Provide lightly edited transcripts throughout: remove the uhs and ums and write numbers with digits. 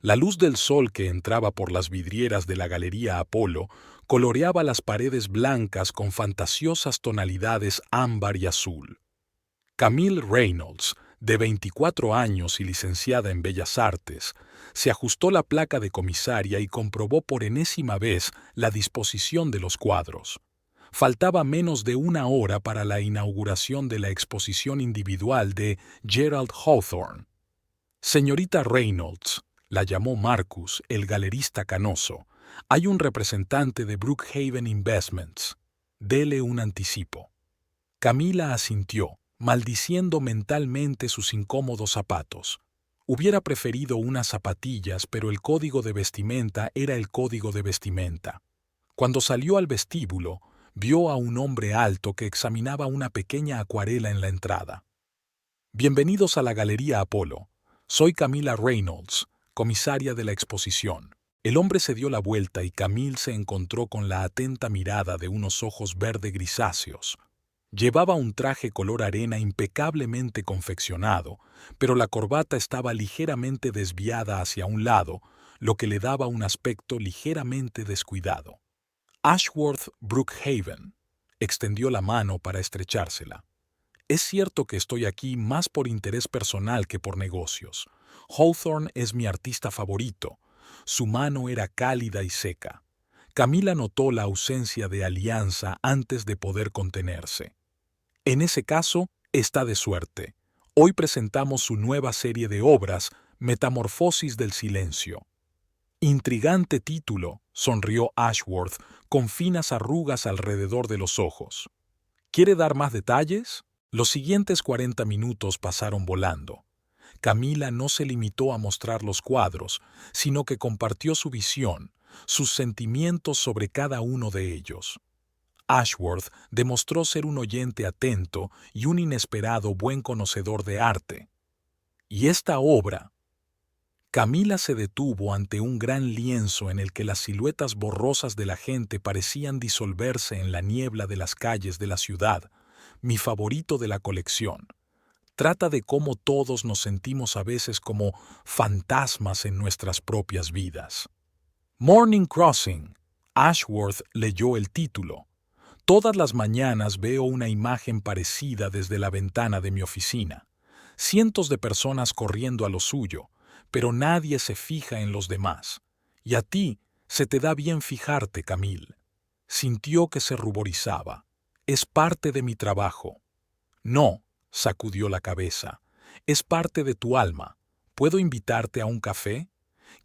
La luz del sol que entraba por las vidrieras de la Galería Apolo coloreaba las paredes blancas con fantasiosas tonalidades ámbar y azul. Camille Reynolds, de 24 años y licenciada en Bellas Artes, se ajustó la placa de comisaria y comprobó por enésima vez la disposición de los cuadros. Faltaba menos de una hora para la inauguración de la exposición individual de Gerald Hawthorne. Señorita Reynolds, la llamó Marcus, el galerista canoso. Hay un representante de Brookhaven Investments. Dele un anticipo. Camila asintió, maldiciendo mentalmente sus incómodos zapatos. Hubiera preferido unas zapatillas, pero el código de vestimenta era el código de vestimenta. Cuando salió al vestíbulo, vio a un hombre alto que examinaba una pequeña acuarela en la entrada. Bienvenidos a la Galería Apolo. Soy Camila Reynolds, comisaria de la exposición. El hombre se dio la vuelta y Camille se encontró con la atenta mirada de unos ojos verde grisáceos. Llevaba un traje color arena impecablemente confeccionado, pero la corbata estaba ligeramente desviada hacia un lado, lo que le daba un aspecto ligeramente descuidado. Ashworth Brookhaven extendió la mano para estrechársela. Es cierto que estoy aquí más por interés personal que por negocios. Hawthorne es mi artista favorito. Su mano era cálida y seca. Camila notó la ausencia de alianza antes de poder contenerse. En ese caso, está de suerte. Hoy presentamos su nueva serie de obras, Metamorfosis del Silencio. Intrigante título, sonrió Ashworth, con finas arrugas alrededor de los ojos. ¿Quiere dar más detalles? Los siguientes 40 minutos pasaron volando. Camila no se limitó a mostrar los cuadros, sino que compartió su visión, sus sentimientos sobre cada uno de ellos. Ashworth demostró ser un oyente atento y un inesperado buen conocedor de arte. ¿Y esta obra? Camila se detuvo ante un gran lienzo en el que las siluetas borrosas de la gente parecían disolverse en la niebla de las calles de la ciudad. Mi favorito de la colección. Trata de cómo todos nos sentimos a veces como fantasmas en nuestras propias vidas. Morning Crossing. Ashworth leyó el título. Todas las mañanas veo una imagen parecida desde la ventana de mi oficina. Cientos de personas corriendo a lo suyo, pero nadie se fija en los demás. Y a ti se te da bien fijarte, Camille. Sintió que se ruborizaba. Es parte de mi trabajo. No, sacudió la cabeza. Es parte de tu alma. ¿Puedo invitarte a un café?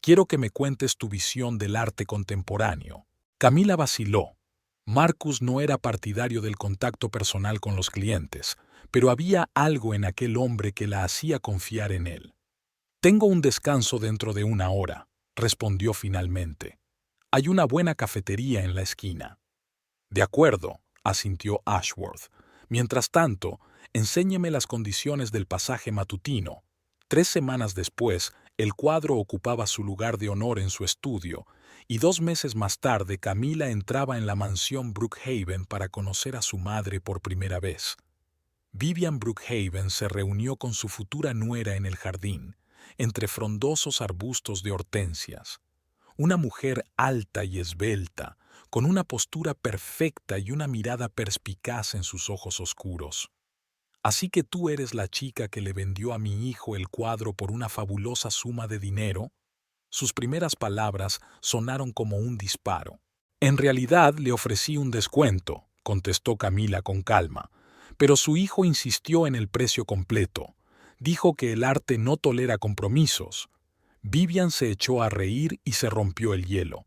Quiero que me cuentes tu visión del arte contemporáneo. Camila vaciló. Marcus no era partidario del contacto personal con los clientes, pero había algo en aquel hombre que la hacía confiar en él. Tengo un descanso dentro de una hora, respondió finalmente. Hay una buena cafetería en la esquina. De acuerdo, asintió Ashworth. Mientras tanto, enséñeme las condiciones del pasaje matutino. 3 semanas después, el cuadro ocupaba su lugar de honor en su estudio, y 2 meses más tarde Camila entraba en la mansión Brookhaven para conocer a su madre por primera vez. Vivian Brookhaven se reunió con su futura nuera en el jardín, entre frondosos arbustos de hortensias. Una mujer alta y esbelta, con una postura perfecta y una mirada perspicaz en sus ojos oscuros. ¿Así que tú eres la chica que le vendió a mi hijo el cuadro por una fabulosa suma de dinero? Sus primeras palabras sonaron como un disparo. En realidad le ofrecí un descuento, contestó Camila con calma, pero su hijo insistió en el precio completo. Dijo que el arte no tolera compromisos. Vivian se echó a reír y se rompió el hielo.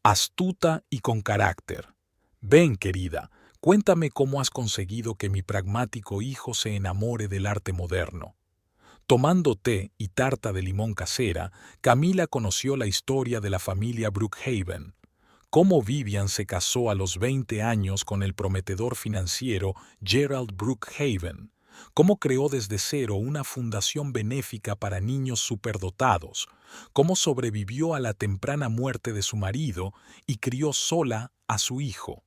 Astuta y con carácter. Ven, querida, cuéntame cómo has conseguido que mi pragmático hijo se enamore del arte moderno. Tomando té y tarta de limón casera, Camila conoció la historia de la familia Brookhaven. Cómo Vivian se casó a los 20 años con el prometedor financiero Gerald Brookhaven. Cómo creó desde cero una fundación benéfica para niños superdotados. Cómo sobrevivió a la temprana muerte de su marido y crió sola a su hijo.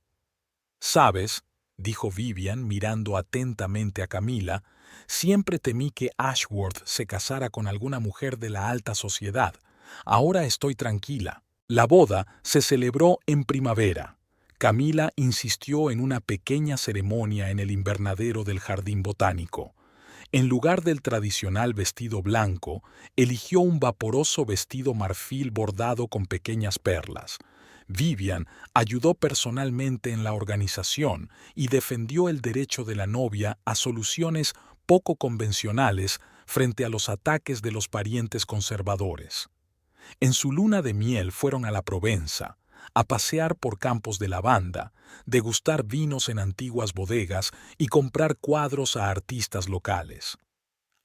«¿Sabes?», dijo Vivian mirando atentamente a Camila, «siempre temí que Ashworth se casara con alguna mujer de la alta sociedad, Ahora estoy tranquila. La boda se celebró en primavera. Camila insistió en una pequeña ceremonia en el invernadero del jardín botánico. En lugar del tradicional vestido blanco, eligió un vaporoso vestido marfil bordado con pequeñas perlas. Vivian ayudó personalmente en la organización y defendió el derecho de la novia a soluciones poco convencionales frente a los ataques de los parientes conservadores. En su luna de miel fueron a la Provenza, a pasear por campos de lavanda, degustar vinos en antiguas bodegas y comprar cuadros a artistas locales.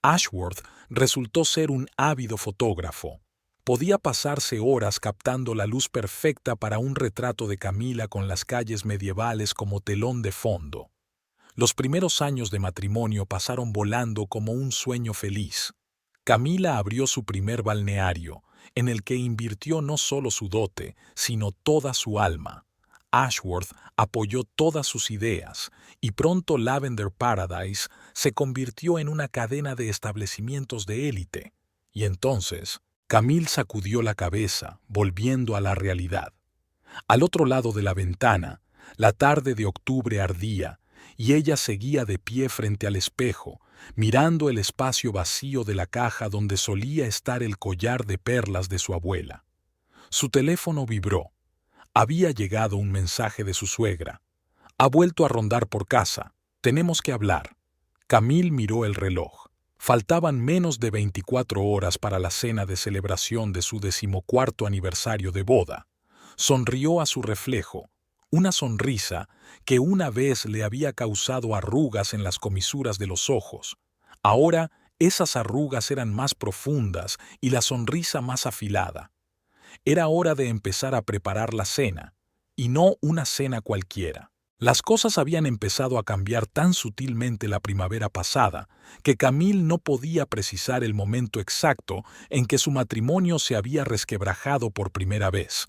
Ashworth resultó ser un ávido fotógrafo. Podía pasarse horas captando la luz perfecta para un retrato de Camila con las calles medievales como telón de fondo. Los primeros años de matrimonio pasaron volando como un sueño feliz. Camila abrió su primer balneario, en el que invirtió no solo su dote, sino toda su alma. Ashworth apoyó todas sus ideas, y pronto Lavender Paradise se convirtió en una cadena de establecimientos de élite. Y entonces, Camille sacudió la cabeza, volviendo a la realidad. Al otro lado de la ventana, la tarde de octubre ardía, y ella seguía de pie frente al espejo, mirando el espacio vacío de la caja donde solía estar el collar de perlas de su abuela. Su teléfono vibró. Había llegado un mensaje de su suegra. Ha vuelto a rondar por casa. Tenemos que hablar. Camille miró el reloj. Faltaban menos de 24 horas para la cena de celebración de su 14º aniversario de boda. Sonrió a su reflejo, una sonrisa que una vez le había causado arrugas en las comisuras de los ojos. Ahora esas arrugas eran más profundas y la sonrisa más afilada. Era hora de empezar a preparar la cena, y no una cena cualquiera. Las cosas habían empezado a cambiar tan sutilmente la primavera pasada que Camille no podía precisar el momento exacto en que su matrimonio se había resquebrajado por primera vez.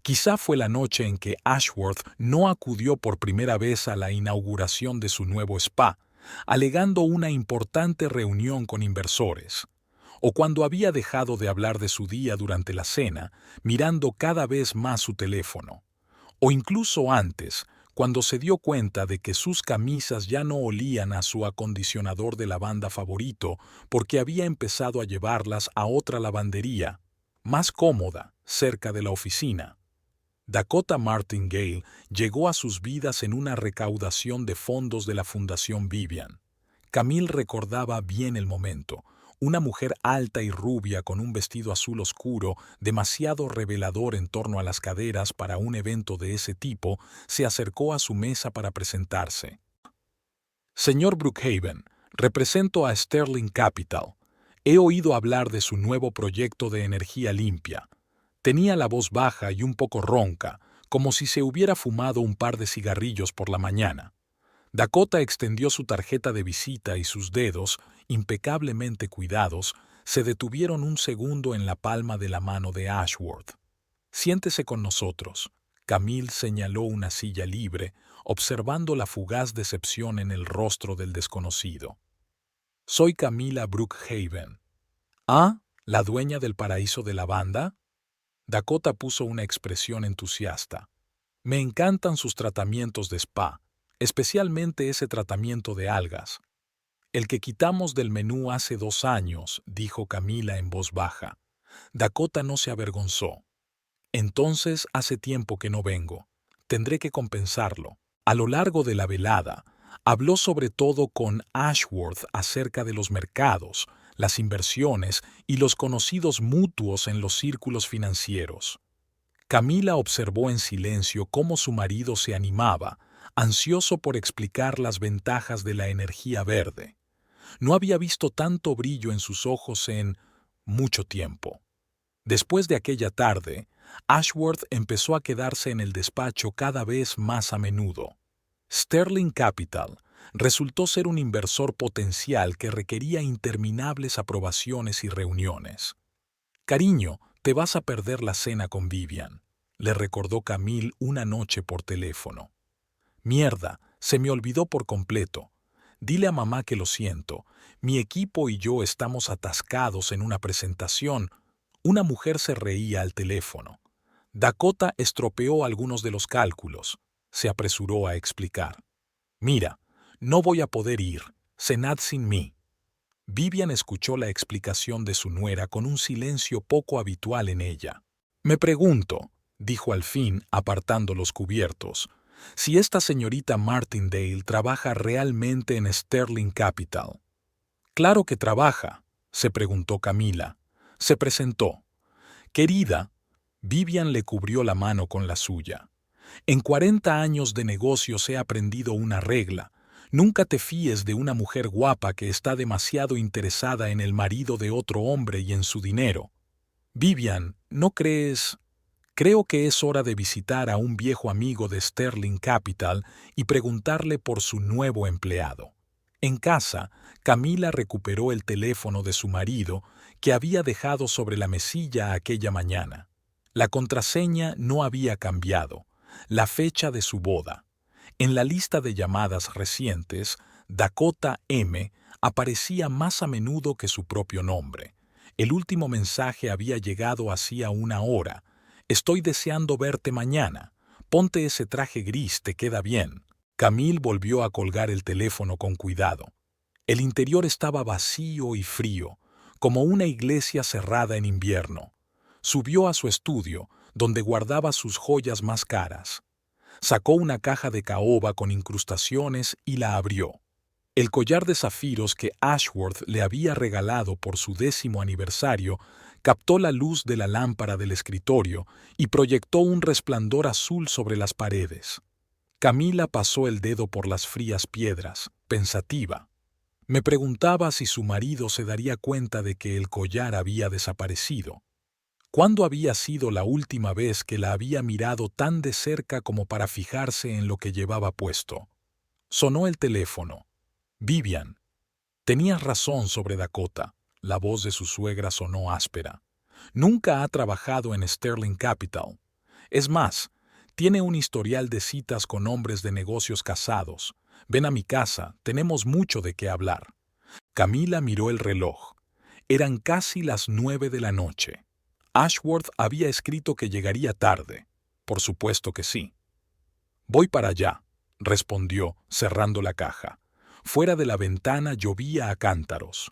Quizá fue la noche en que Ashworth no acudió por primera vez a la inauguración de su nuevo spa, alegando una importante reunión con inversores, o cuando había dejado de hablar de su día durante la cena, mirando cada vez más su teléfono, o incluso antes, cuando se dio cuenta de que sus camisas ya no olían a su acondicionador de lavanda favorito porque había empezado a llevarlas a otra lavandería, más cómoda, cerca de la oficina. Dakota Martingale llegó a sus vidas en una recaudación de fondos de la Fundación Vivian. Camille recordaba bien el momento. Una mujer alta y rubia con un vestido azul oscuro, demasiado revelador en torno a las caderas para un evento de ese tipo, se acercó a su mesa para presentarse. Señor Brookhaven, represento a Sterling Capital. He oído hablar de su nuevo proyecto de energía limpia. Tenía la voz baja y un poco ronca, como si se hubiera fumado un par de cigarrillos por la mañana. Dakota extendió su tarjeta de visita y sus dedos, impecablemente cuidados, se detuvieron un segundo en la palma de la mano de Ashworth. «Siéntese con nosotros». Camille señaló una silla libre, observando la fugaz decepción en el rostro del desconocido. «Soy Camila Brookhaven». «¿Ah, la dueña del paraíso de lavanda?» Dakota puso una expresión entusiasta. «Me encantan sus tratamientos de spa, especialmente ese tratamiento de algas». «El que quitamos del menú hace 2 años», dijo Camila en voz baja. Dakota no se avergonzó. «Entonces hace tiempo que no vengo. Tendré que compensarlo». A lo largo de la velada, habló sobre todo con Ashworth acerca de los mercados, las inversiones y los conocidos mutuos en los círculos financieros. Camila observó en silencio cómo su marido se animaba, ansioso por explicar las ventajas de la energía verde. No había visto tanto brillo en sus ojos en mucho tiempo. Después de aquella tarde, Ashworth empezó a quedarse en el despacho cada vez más a menudo. Sterling Capital resultó ser un inversor potencial que requería interminables aprobaciones y reuniones. «Cariño, te vas a perder la cena con Vivian», le recordó Camille una noche por teléfono. «Mierda, se me olvidó por completo. Dile a mamá que lo siento. Mi equipo y yo estamos atascados en una presentación». Una mujer se reía al teléfono. Dakota estropeó algunos de los cálculos. Se apresuró a explicar. Mira, no voy a poder ir. Cenad sin mí. Vivian escuchó la explicación de su nuera con un silencio poco habitual en ella. Me pregunto, dijo al fin, apartando los cubiertos, si esta señorita Martindale trabaja realmente en Sterling Capital. Claro que trabaja, se preguntó Camila. Se presentó. Querida, Vivian le cubrió la mano con la suya. En 40 años de negocios he aprendido una regla. Nunca te fíes de una mujer guapa que está demasiado interesada en el marido de otro hombre y en su dinero. Vivian, ¿no crees? Creo que es hora de visitar a un viejo amigo de Sterling Capital y preguntarle por su nuevo empleado. En casa, Camila recuperó el teléfono de su marido que había dejado sobre la mesilla aquella mañana. La contraseña no había cambiado. La fecha de su boda. En la lista de llamadas recientes, Dakota M. aparecía más a menudo que su propio nombre. El último mensaje había llegado hacía una hora. Estoy deseando verte mañana. Ponte ese traje gris, te queda bien. Camille volvió a colgar el teléfono con cuidado. El interior estaba vacío y frío, como una iglesia cerrada en invierno. Subió a su estudio, donde guardaba sus joyas más caras. Sacó una caja de caoba con incrustaciones y la abrió. El collar de zafiros que Ashworth le había regalado por su 10º aniversario captó la luz de la lámpara del escritorio y proyectó un resplandor azul sobre las paredes. Camila pasó el dedo por las frías piedras, pensativa. Me preguntaba si su marido se daría cuenta de que el collar había desaparecido. ¿Cuándo había sido la última vez que la había mirado tan de cerca como para fijarse en lo que llevaba puesto? Sonó el teléfono. Vivian. Tenías razón sobre Dakota. La voz de su suegra sonó áspera. Nunca ha trabajado en Sterling Capital. Es más, tiene un historial de citas con hombres de negocios casados. Ven a mi casa, tenemos mucho de qué hablar. Camila miró el reloj. Eran casi las 9 de la noche. Ashworth había escrito que llegaría tarde. Por supuesto que sí. Voy para allá, respondió, cerrando la caja. Fuera de la ventana llovía a cántaros.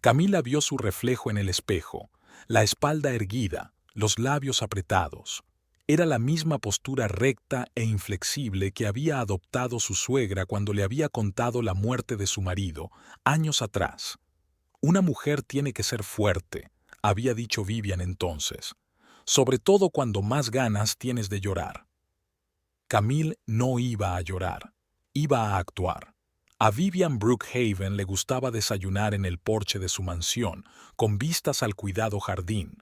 Camila vio su reflejo en el espejo, la espalda erguida, los labios apretados. Era la misma postura recta e inflexible que había adoptado su suegra cuando le había contado la muerte de su marido, años atrás. Una mujer tiene que ser fuerte, había dicho Vivian entonces, sobre todo cuando más ganas tienes de llorar. Camille no iba a llorar, iba a actuar. A Vivian Brookhaven le gustaba desayunar en el porche de su mansión, con vistas al cuidado jardín.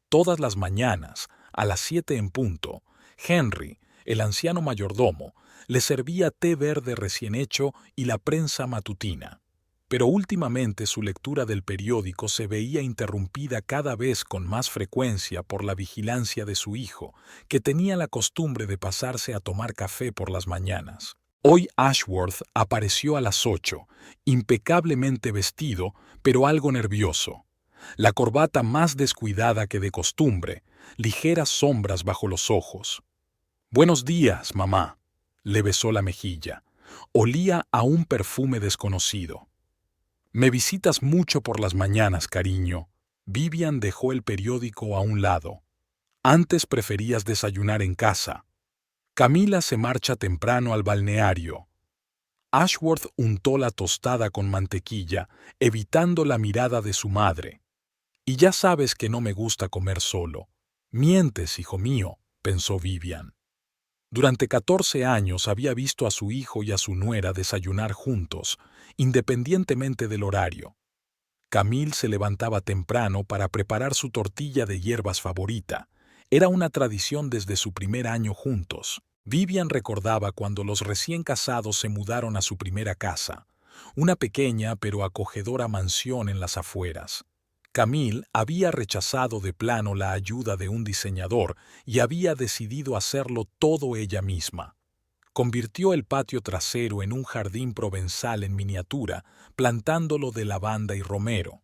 Todas las mañanas, a las 7 en punto, Henry, el anciano mayordomo, le servía té verde recién hecho y la prensa matutina. Pero últimamente su lectura del periódico se veía interrumpida cada vez con más frecuencia por la vigilancia de su hijo, que tenía la costumbre de pasarse a tomar café por las mañanas. Hoy Ashworth apareció a las 8, impecablemente vestido, pero algo nervioso. La corbata más descuidada que de costumbre, ligeras sombras bajo los ojos. «Buenos días, mamá», le besó la mejilla. Olía a un perfume desconocido. «Me visitas mucho por las mañanas, cariño». Vivian dejó el periódico a un lado. «Antes preferías desayunar en casa». Camila se marcha temprano al balneario. Ashworth untó la tostada con mantequilla, evitando la mirada de su madre. «Y ya sabes que no me gusta comer solo». «Mientes, hijo mío», pensó Vivian. Durante 14 años había visto a su hijo y a su nuera desayunar juntos, independientemente del horario. Camille se levantaba temprano para preparar su tortilla de hierbas favorita. Era una tradición desde su primer año juntos. Vivian recordaba cuando los recién casados se mudaron a su primera casa, una pequeña pero acogedora mansión en las afueras. Camille había rechazado de plano la ayuda de un diseñador y había decidido hacerlo todo ella misma. Convirtió el patio trasero en un jardín provenzal en miniatura, plantándolo de lavanda y romero.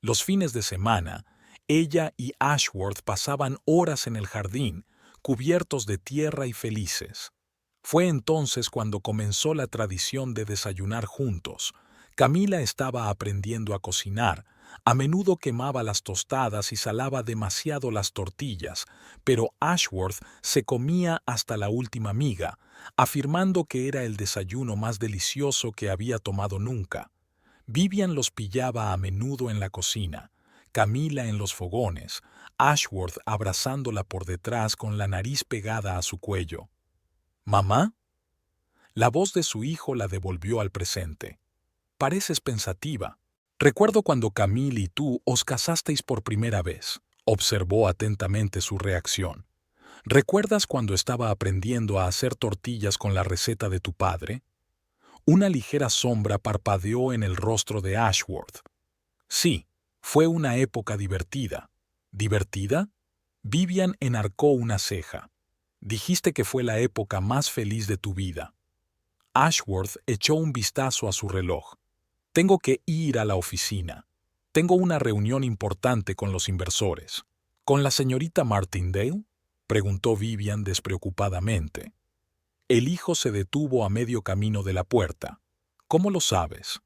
Los fines de semana, Ella y Ashworth pasaban horas en el jardín, cubiertos de tierra y felices. Fue entonces cuando comenzó la tradición de desayunar juntos. Camila estaba aprendiendo a cocinar. A menudo quemaba las tostadas y salaba demasiado las tortillas, pero Ashworth se comía hasta la última miga, afirmando que era el desayuno más delicioso que había tomado nunca. Vivian los pillaba a menudo en la cocina, Camila en los fogones, Ashworth abrazándola por detrás con la nariz pegada a su cuello. ¿Mamá? La voz de su hijo la devolvió al presente. Pareces pensativa. Recuerdo cuando Camille y tú os casasteis por primera vez. Observó atentamente su reacción. ¿Recuerdas cuando estaba aprendiendo a hacer tortillas con la receta de tu padre? Una ligera sombra parpadeó en el rostro de Ashworth. Sí, fue una época divertida. ¿Divertida? Vivian enarcó una ceja. Dijiste que fue la época más feliz de tu vida. Ashworth echó un vistazo a su reloj. Tengo que ir a la oficina. Tengo una reunión importante con los inversores. ¿Con la señorita Martindale?, preguntó Vivian despreocupadamente. El hijo se detuvo a medio camino de la puerta. ¿Cómo lo sabes?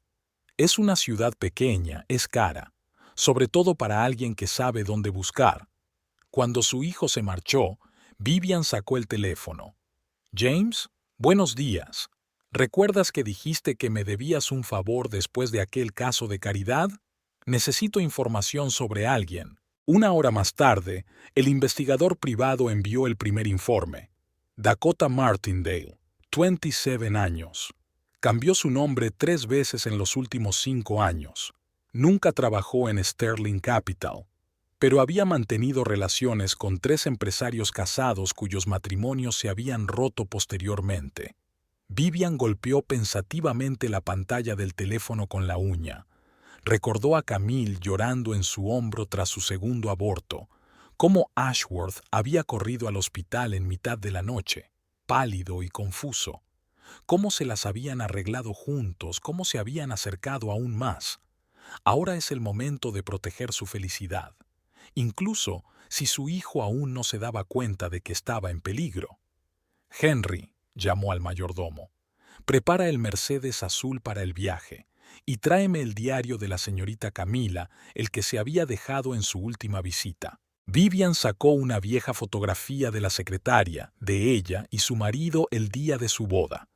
Es una ciudad pequeña, es cara, sobre todo para alguien que sabe dónde buscar. Cuando su hijo se marchó, Vivian sacó el teléfono. James, buenos días. ¿Recuerdas que dijiste que me debías un favor después de aquel caso de caridad? Necesito información sobre alguien. Una hora más tarde, el investigador privado envió el primer informe. Dakota Martindale, 27 años. Cambió su nombre 3 veces en los últimos 5 años. Nunca trabajó en Sterling Capital, pero había mantenido relaciones con 3 empresarios casados cuyos matrimonios se habían roto posteriormente. Vivian golpeó pensativamente la pantalla del teléfono con la uña. Recordó a Camille llorando en su hombro tras su segundo aborto, cómo Ashworth había corrido al hospital en mitad de la noche, pálido y confuso, cómo se las habían arreglado juntos, cómo se habían acercado aún más. Ahora es el momento de proteger su felicidad, incluso si su hijo aún no se daba cuenta de que estaba en peligro. Henry, llamó al mayordomo, prepara el Mercedes azul para el viaje y tráeme el diario de la señorita Camila, el que se había dejado en su última visita. Vivian sacó una vieja fotografía de la secretaria, de ella y su marido el día de su boda.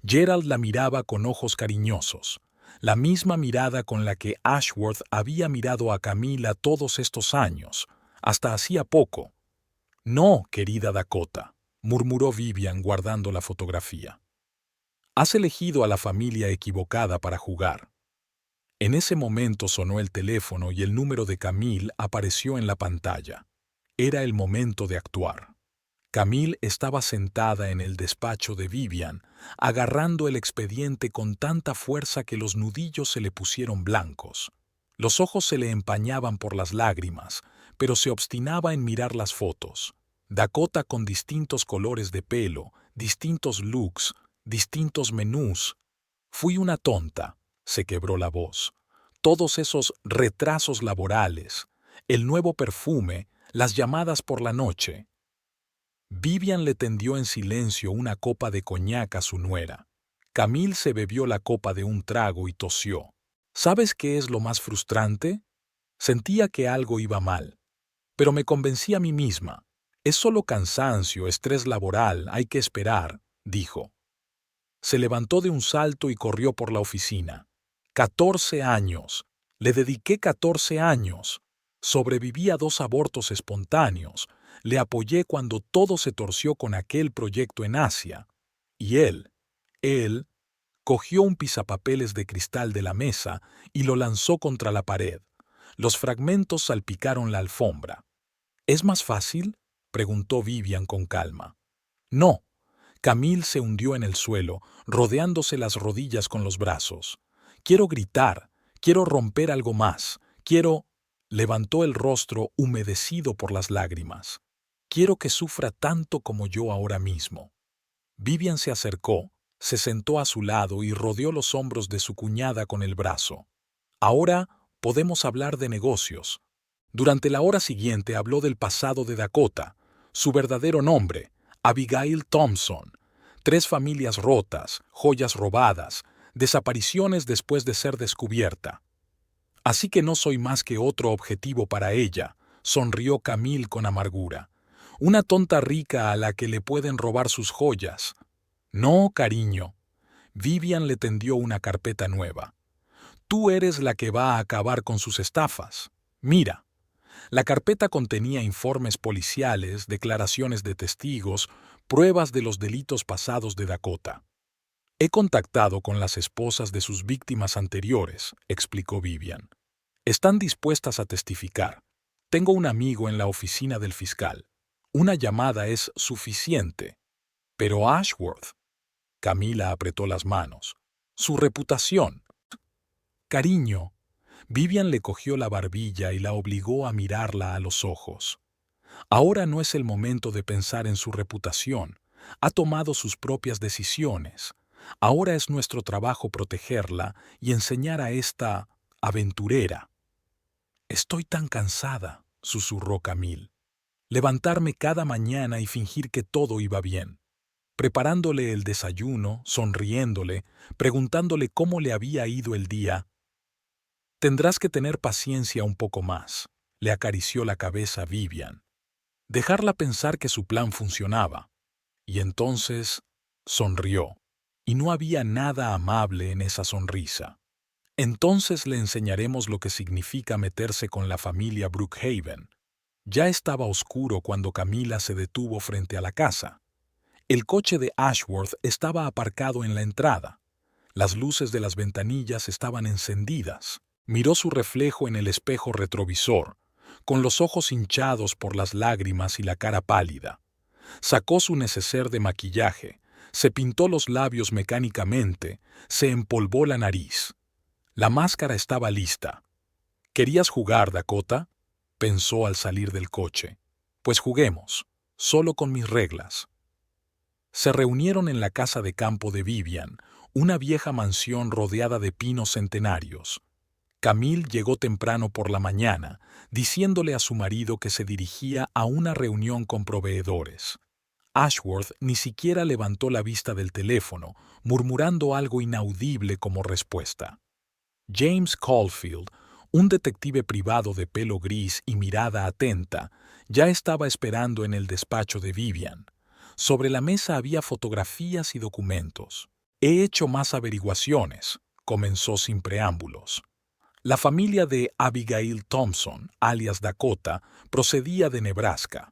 Gerald la miraba con ojos cariñosos, la misma mirada con la que Ashworth había mirado a Camila todos estos años, hasta hacía poco. No, querida Dakota, murmuró Vivian guardando la fotografía. Has elegido a la familia equivocada para jugar. En ese momento sonó el teléfono y el número de Camille apareció en la pantalla. Era el momento de actuar. Camille estaba sentada en el despacho de Vivian, agarrando el expediente con tanta fuerza que los nudillos se le pusieron blancos. Los ojos se le empañaban por las lágrimas, pero se obstinaba en mirar las fotos. Dakota con distintos colores de pelo, distintos looks, distintos menús. Fui una tonta, se quebró la voz. Todos esos retrasos laborales, el nuevo perfume, las llamadas por la noche. Vivian le tendió en silencio una copa de coñac a su nuera. Camille se bebió la copa de un trago y tosió. ¿Sabes qué es lo más frustrante? Sentía que algo iba mal, pero me convencí a mí misma. Es solo cansancio, estrés laboral, hay que esperar, dijo. Se levantó de un salto y corrió por la oficina. 14 años. Le dediqué 14 años. Sobreviví a 2 abortos espontáneos. Le apoyé cuando todo se torció con aquel proyecto en Asia. Y él, cogió un pisapapeles de cristal de la mesa y lo lanzó contra la pared. Los fragmentos salpicaron la alfombra. ¿Es más fácil?, preguntó Vivian con calma. No. Camille se hundió en el suelo, rodeándose las rodillas con los brazos. Quiero gritar, quiero romper algo más, quiero... Levantó el rostro humedecido por las lágrimas. Quiero que sufra tanto como yo ahora mismo. Vivian se acercó, se sentó a su lado y rodeó los hombros de su cuñada con el brazo. Ahora podemos hablar de negocios. Durante la hora siguiente habló del pasado de Dakota, su verdadero nombre, Abigail Thompson, 3 familias rotas, joyas robadas, desapariciones después de ser descubierta. Así que no soy más que otro objetivo para ella, sonrió Camille con amargura. Una tonta rica a la que le pueden robar sus joyas. No, cariño. Vivian le tendió una carpeta nueva. Tú eres la que va a acabar con sus estafas. Mira. La carpeta contenía informes policiales, declaraciones de testigos, pruebas de los delitos pasados de Dakota. He contactado con las esposas de sus víctimas anteriores, explicó Vivian. Están dispuestas a testificar. Tengo un amigo en la oficina del fiscal. Una llamada es suficiente. Pero Ashworth. Camila apretó las manos. Su reputación. Cariño. Vivian le cogió la barbilla y la obligó a mirarla a los ojos. Ahora no es el momento de pensar en su reputación. Ha tomado sus propias decisiones. Ahora es nuestro trabajo protegerla y enseñar a esta aventurera. Estoy tan cansada, susurró Camille. Levantarme cada mañana y fingir que todo iba bien. Preparándole el desayuno, sonriéndole, preguntándole cómo le había ido el día. Tendrás que tener paciencia un poco más, le acarició la cabeza Vivian. Dejarla pensar que su plan funcionaba. Y entonces sonrió, y no había nada amable en esa sonrisa. Entonces le enseñaremos lo que significa meterse con la familia Brookhaven. Ya estaba oscuro cuando Camila se detuvo frente a la casa. El coche de Ashworth estaba aparcado en la entrada. Las luces de las ventanillas estaban encendidas. Miró su reflejo en el espejo retrovisor, con los ojos hinchados por las lágrimas y la cara pálida. Sacó su neceser de maquillaje, se pintó los labios mecánicamente, se empolvó la nariz. La máscara estaba lista. ¿Querías jugar, Dakota?, pensó al salir del coche. Pues juguemos, solo con mis reglas. Se reunieron en la casa de campo de Vivian, una vieja mansión rodeada de pinos centenarios. Camille llegó temprano por la mañana, diciéndole a su marido que se dirigía a una reunión con proveedores. Ashworth ni siquiera levantó la vista del teléfono, murmurando algo inaudible como respuesta. James Caulfield, un detective privado de pelo gris y mirada atenta, ya estaba esperando en el despacho de Vivian. Sobre la mesa había fotografías y documentos. He hecho más averiguaciones, comenzó sin preámbulos. La familia de Abigail Thompson, alias Dakota, procedía de Nebraska.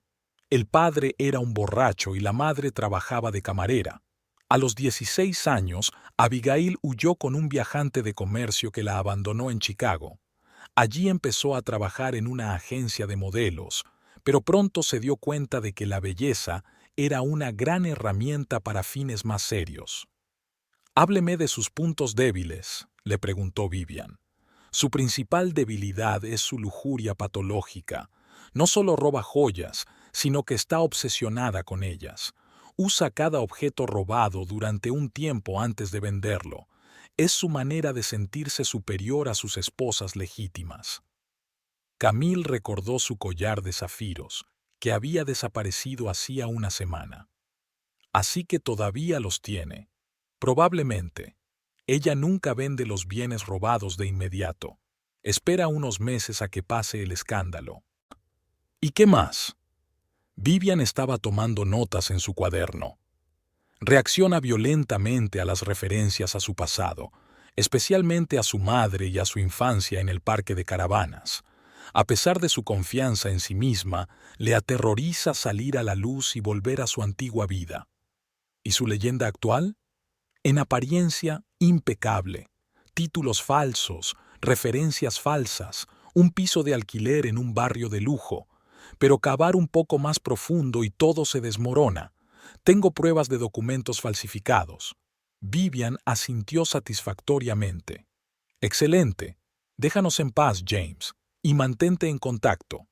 El padre era un borracho y la madre trabajaba de camarera. A los 16 años, Abigail huyó con un viajante de comercio que la abandonó en Chicago. Allí empezó a trabajar en una agencia de modelos, pero pronto se dio cuenta de que la belleza era una gran herramienta para fines más serios. «Hábleme de sus puntos débiles», le preguntó Vivian. Su principal debilidad es su lujuria patológica. No solo roba joyas, sino que está obsesionada con ellas. Usa cada objeto robado durante un tiempo antes de venderlo. Es su manera de sentirse superior a sus esposas legítimas. Camille recordó su collar de zafiros, que había desaparecido hacía una semana. Así que todavía los tiene. Probablemente. Ella nunca vende los bienes robados de inmediato. Espera unos meses a que pase el escándalo. ¿Y qué más? Vivian estaba tomando notas en su cuaderno. Reacciona violentamente a las referencias a su pasado, especialmente a su madre y a su infancia en el parque de caravanas. A pesar de su confianza en sí misma, le aterroriza salir a la luz y volver a su antigua vida. ¿Y su leyenda actual? En apariencia, impecable. Títulos falsos, referencias falsas, un piso de alquiler en un barrio de lujo. Pero cavar un poco más profundo y todo se desmorona. Tengo pruebas de documentos falsificados. Vivian asintió satisfactoriamente. Excelente. Déjanos en paz, James, y mantente en contacto.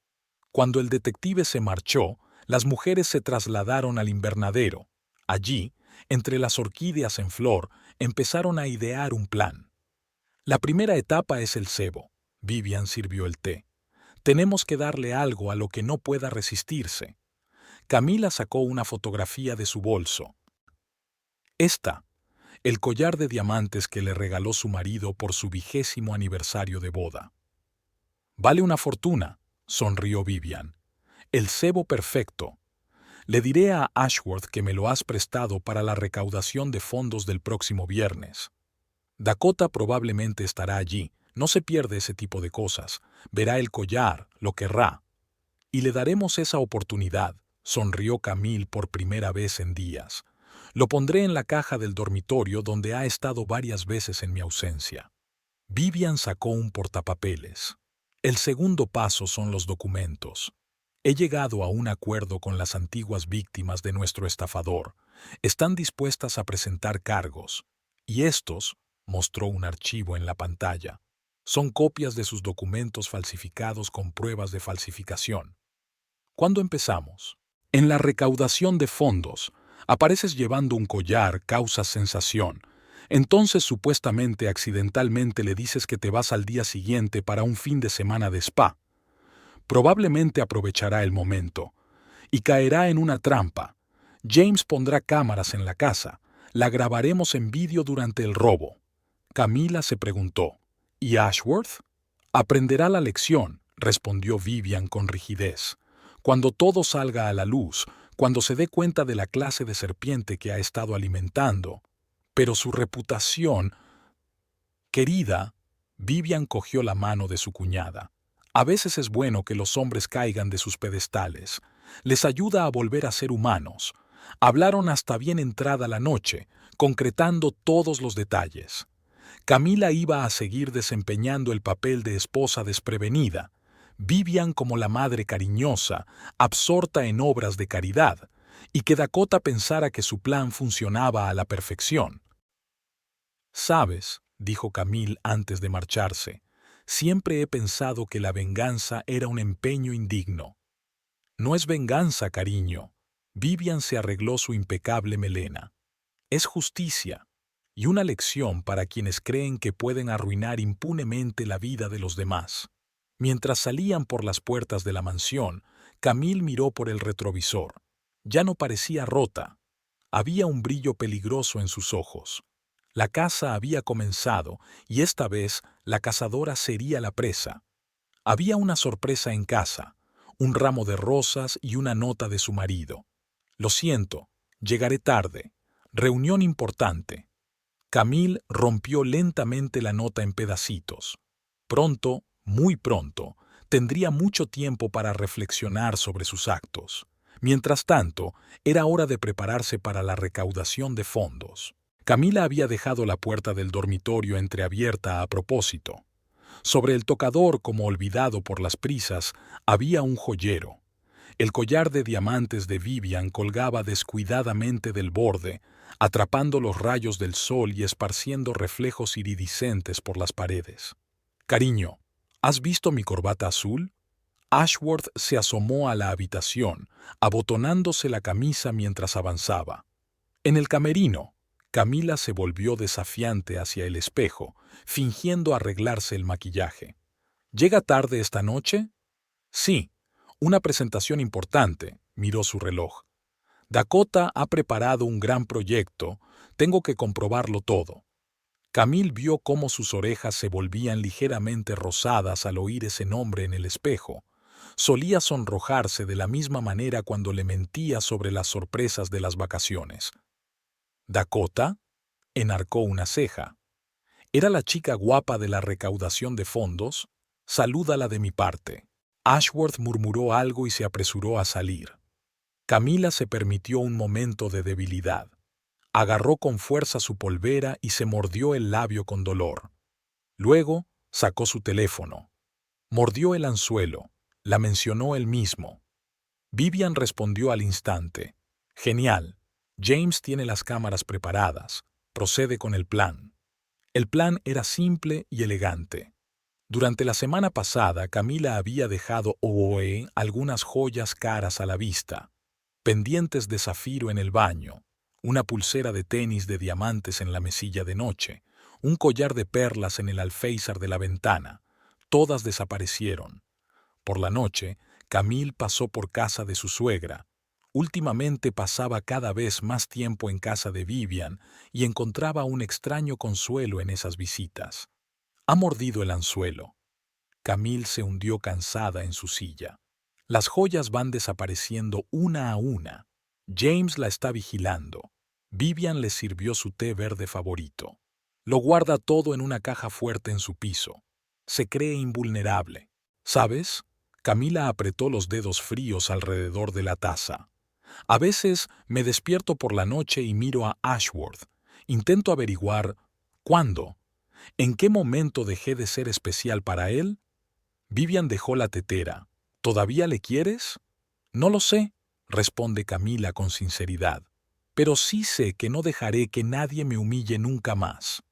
Cuando el detective se marchó, las mujeres se trasladaron al invernadero. Allí, entre las orquídeas en flor, empezaron a idear un plan. La primera etapa es el cebo. Vivian sirvió el té. Tenemos que darle algo a lo que no pueda resistirse. Camila sacó una fotografía de su bolso. Esta, el collar de diamantes que le regaló su marido por su 20º aniversario de boda. Vale una fortuna, sonrió Vivian. El cebo perfecto. Le diré a Ashworth que me lo has prestado para la recaudación de fondos del próximo viernes. Dakota probablemente estará allí, no se pierde ese tipo de cosas. Verá el collar, lo querrá. Y le daremos esa oportunidad, sonrió Camille por primera vez en días. Lo pondré en la caja del dormitorio donde ha estado varias veces en mi ausencia. Vivian sacó un portapapeles. El segundo paso son los documentos. He llegado a un acuerdo con las antiguas víctimas de nuestro estafador. Están dispuestas a presentar cargos. Y estos, mostró un archivo en la pantalla, son copias de sus documentos falsificados con pruebas de falsificación. ¿Cuándo empezamos? En la recaudación de fondos, apareces llevando un collar, causas sensación. Entonces supuestamente accidentalmente le dices que te vas al día siguiente para un fin de semana de spa. Probablemente aprovechará el momento y caerá en una trampa. James pondrá cámaras en la casa. La grabaremos en vídeo durante el robo. Camila se preguntó, ¿y Ashworth? Aprenderá la lección, respondió Vivian con rigidez. Cuando todo salga a la luz, cuando se dé cuenta de la clase de serpiente que ha estado alimentando. Pero su reputación... Querida, Vivian cogió la mano de su cuñada. A veces es bueno que los hombres caigan de sus pedestales. Les ayuda a volver a ser humanos. Hablaron hasta bien entrada la noche, concretando todos los detalles. Camila iba a seguir desempeñando el papel de esposa desprevenida, Vivian como la madre cariñosa, absorta en obras de caridad, y que Dakota pensara que su plan funcionaba a la perfección. «Sabes», dijo Camille antes de marcharse, «siempre he pensado que la venganza era un empeño indigno». «No es venganza, cariño». Vivian se arregló su impecable melena. «Es justicia, y una lección para quienes creen que pueden arruinar impunemente la vida de los demás». Mientras salían por las puertas de la mansión, Camille miró por el retrovisor. Ya no parecía rota. Había un brillo peligroso en sus ojos. La caza había comenzado y esta vez la cazadora sería la presa. Había una sorpresa en casa, un ramo de rosas y una nota de su marido. «Lo siento, llegaré tarde. Reunión importante». Camille rompió lentamente la nota en pedacitos. Pronto, muy pronto, tendría mucho tiempo para reflexionar sobre sus actos. Mientras tanto, era hora de prepararse para la recaudación de fondos. Camila había dejado la puerta del dormitorio entreabierta a propósito. Sobre el tocador, como olvidado por las prisas, había un joyero. El collar de diamantes de Vivian colgaba descuidadamente del borde, atrapando los rayos del sol y esparciendo reflejos iridiscentes por las paredes. «Cariño, ¿has visto mi corbata azul?» Ashworth se asomó a la habitación, abotonándose la camisa mientras avanzaba. En el camerino, Camila se volvió desafiante hacia el espejo, fingiendo arreglarse el maquillaje. «¿Llega tarde esta noche?» «Sí, una presentación importante», miró su reloj. «Dakota ha preparado un gran proyecto, tengo que comprobarlo todo». Camille vio cómo sus orejas se volvían ligeramente rosadas al oír ese nombre en el espejo. Solía sonrojarse de la misma manera cuando le mentía sobre las sorpresas de las vacaciones. «¿Dakota?» enarcó una ceja. «¿Era la chica guapa de la recaudación de fondos? Salúdala de mi parte». Ashworth murmuró algo y se apresuró a salir. Camila se permitió un momento de debilidad. Agarró con fuerza su polvera y se mordió el labio con dolor. Luego sacó su teléfono. Mordió el anzuelo. La mencionó él mismo. Vivian respondió al instante. «Genial. James tiene las cámaras preparadas. Procede con el plan». El plan era simple y elegante. Durante la semana pasada, Camila había dejado Owe algunas joyas caras a la vista. Pendientes de zafiro en el baño, una pulsera de tenis de diamantes en la mesilla de noche, un collar de perlas en el alféizar de la ventana. Todas desaparecieron. Por la noche, Camille pasó por casa de su suegra. Últimamente pasaba cada vez más tiempo en casa de Vivian y encontraba un extraño consuelo en esas visitas. Ha mordido el anzuelo. Camille se hundió cansada en su silla. Las joyas van desapareciendo una a una. James la está vigilando. Vivian le sirvió su té verde favorito. Lo guarda todo en una caja fuerte en su piso. Se cree invulnerable. ¿Sabes? Camila apretó los dedos fríos alrededor de la taza. A veces me despierto por la noche y miro a Ashworth. Intento averiguar ¿cuándo? ¿En qué momento dejé de ser especial para él? Vivian dejó la tetera. ¿Todavía le quieres? No lo sé, responde Camila con sinceridad. Pero sí sé que no dejaré que nadie me humille nunca más.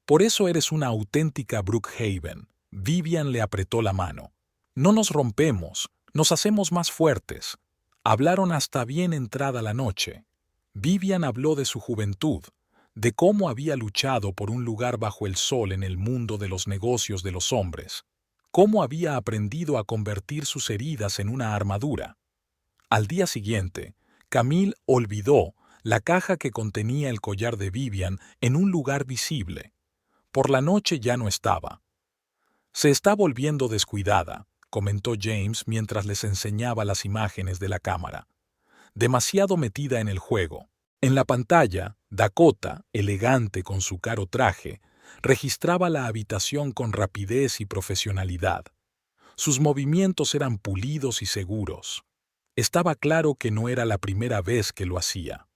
Por eso eres una auténtica Brookhaven. Vivian le apretó la mano. No nos rompemos, nos hacemos más fuertes. Hablaron hasta bien entrada la noche. Vivian habló de su juventud, de cómo había luchado por un lugar bajo el sol en el mundo de los negocios de los hombres, cómo había aprendido a convertir sus heridas en una armadura. Al día siguiente, Camille olvidó la caja que contenía el collar de Vivian en un lugar visible. Por la noche ya no estaba. Se está volviendo descuidada, comentó James mientras les enseñaba las imágenes de la cámara. Demasiado metida en el juego. En la pantalla, Dakota, elegante con su caro traje, registraba la habitación con rapidez y profesionalidad. Sus movimientos eran pulidos y seguros. Estaba claro que no era la primera vez que lo hacía.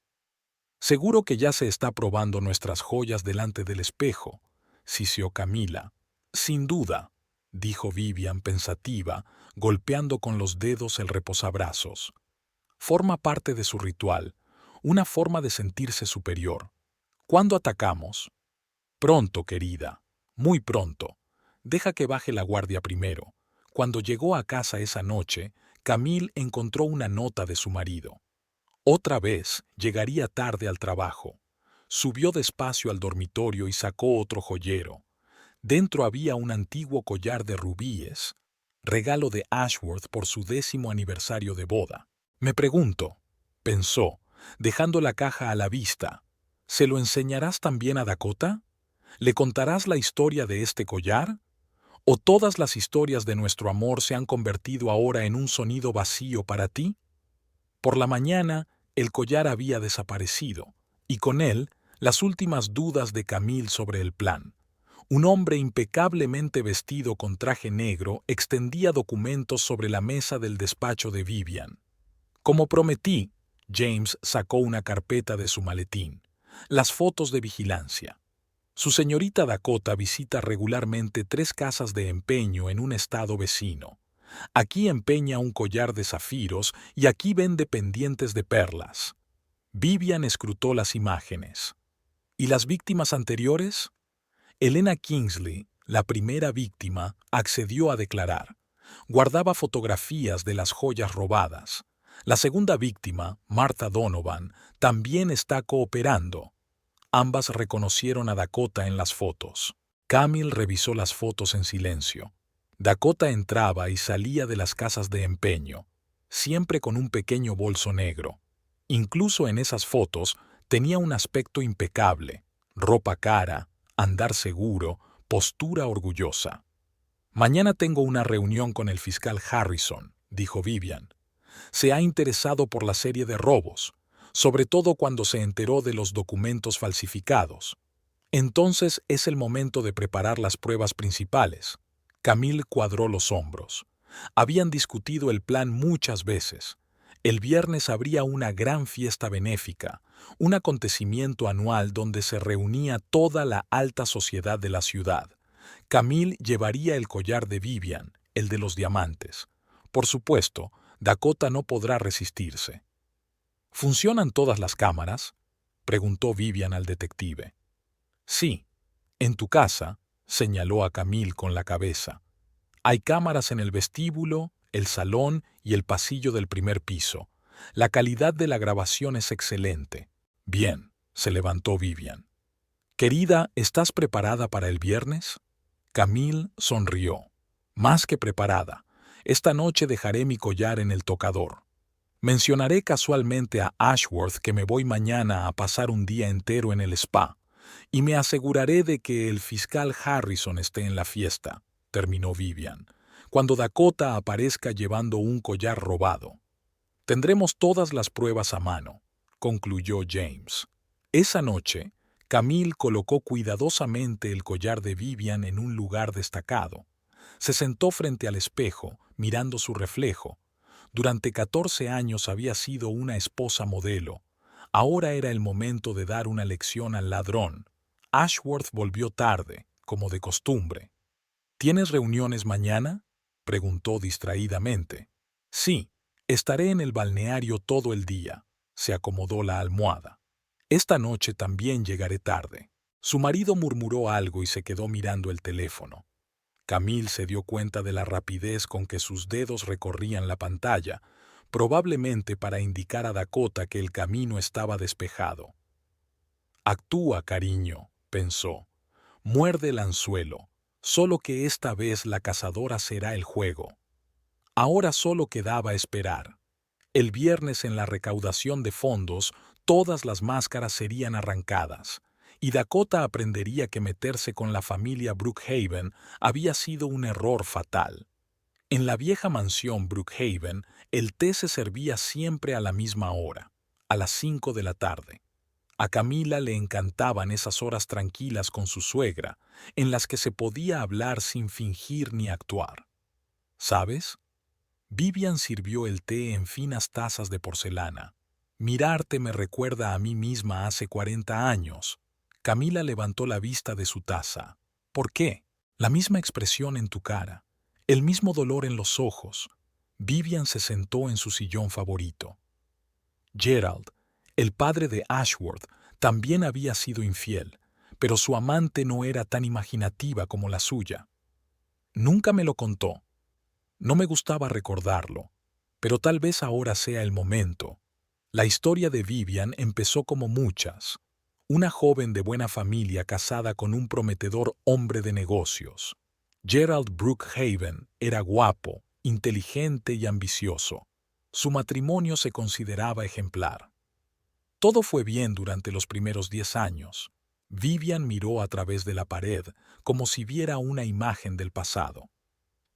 Seguro que ya se está probando nuestras joyas delante del espejo, siseó Camila. Sin duda, dijo Vivian pensativa, golpeando con los dedos el reposabrazos. Forma parte de su ritual, una forma de sentirse superior. ¿Cuándo atacamos? Pronto, querida, muy pronto. Deja que baje la guardia primero. Cuando llegó a casa esa noche, Camille encontró una nota de su marido. Otra vez llegaría tarde al trabajo. Subió despacio al dormitorio y sacó otro joyero. Dentro había un antiguo collar de rubíes, regalo de Ashworth por su 10º aniversario de boda. Me pregunto, pensó, dejando la caja a la vista, ¿se lo enseñarás también a Dakota? ¿Le contarás la historia de este collar? ¿O todas las historias de nuestro amor se han convertido ahora en un sonido vacío para ti? Por la mañana, el collar había desaparecido, y con él, las últimas dudas de Camille sobre el plan. Un hombre impecablemente vestido con traje negro extendía documentos sobre la mesa del despacho de Vivian. Como prometí, James sacó una carpeta de su maletín. Las fotos de vigilancia. Su señorita Dakota visita regularmente 3 casas de empeño en un estado vecino. Aquí empeña un collar de zafiros y aquí vende pendientes de perlas. Vivian escrutó las imágenes. ¿Y las víctimas anteriores? Helena Kingsley, la primera víctima, accedió a declarar. Guardaba fotografías de las joyas robadas. La segunda víctima, Martha Donovan, también está cooperando. Ambas reconocieron a Dakota en las fotos. Camille revisó las fotos en silencio. Dakota entraba y salía de las casas de empeño, siempre con un pequeño bolso negro. Incluso en esas fotos tenía un aspecto impecable, ropa cara, andar seguro, postura orgullosa. Mañana tengo una reunión con el fiscal Harrison, dijo Vivian. Se ha interesado por la serie de robos, sobre todo cuando se enteró de los documentos falsificados. Entonces es el momento de preparar las pruebas principales. Camille cuadró los hombros. Habían discutido el plan muchas veces. El viernes habría una gran fiesta benéfica, un acontecimiento anual donde se reunía toda la alta sociedad de la ciudad. Camille llevaría el collar de Vivian, el de los diamantes. Por supuesto, Dakota no podrá resistirse. ¿Funcionan todas las cámaras?, preguntó Vivian al detective. Sí, en tu casa, señaló a Camille con la cabeza. Hay cámaras en el vestíbulo, el salón y el pasillo del primer piso. La calidad de la grabación es excelente. Bien, se levantó Vivian. Querida, ¿estás preparada para el viernes? Camille sonrió. Más que preparada. Esta noche dejaré mi collar en el tocador. Mencionaré casualmente a Ashworth que me voy mañana a pasar un día entero en el spa, y me aseguraré de que el fiscal Harrison esté en la fiesta, terminó Vivian, cuando Dakota aparezca llevando un collar robado. Tendremos todas las pruebas a mano, concluyó James. Esa noche, Camille colocó cuidadosamente el collar de Vivian en un lugar destacado. Se sentó frente al espejo, mirando su reflejo. Durante 14 años había sido una esposa modelo. Ahora era el momento de dar una lección al ladrón. Ashworth volvió tarde, como de costumbre. ¿Tienes reuniones mañana?, preguntó distraídamente. Sí, estaré en el balneario todo el día. Se acomodó la almohada. Esta noche también llegaré tarde. Su marido murmuró algo y se quedó mirando el teléfono. Camille se dio cuenta de la rapidez con que sus dedos recorrían la pantalla, probablemente para indicar a Dakota que el camino estaba despejado. Actúa, cariño, pensó. Muerde el anzuelo, solo que esta vez la cazadora será el juego. Ahora solo quedaba esperar. El viernes en la recaudación de fondos, todas las máscaras serían arrancadas, y Dakota aprendería que meterse con la familia Brookhaven había sido un error fatal. En la vieja mansión Brookhaven, el té se servía siempre a la misma hora, a las 5 de la tarde. A Camila le encantaban esas horas tranquilas con su suegra, en las que se podía hablar sin fingir ni actuar. ¿Sabes? Vivian sirvió el té en finas tazas de porcelana. Mirarte me recuerda a mí misma hace 40 años. Camila levantó la vista de su taza. ¿Por qué? La misma expresión en tu cara, el mismo dolor en los ojos. Vivian se sentó en su sillón favorito. Gerald, el padre de Ashworth, también había sido infiel, pero su amante no era tan imaginativa como la suya. Nunca me lo contó. No me gustaba recordarlo, pero tal vez ahora sea el momento. La historia de Vivian empezó como muchas. Una joven de buena familia casada con un prometedor hombre de negocios. Gerald Brookhaven era guapo, inteligente y ambicioso. Su matrimonio se consideraba ejemplar. Todo fue bien durante los primeros 10 años. Vivian miró a través de la pared como si viera una imagen del pasado.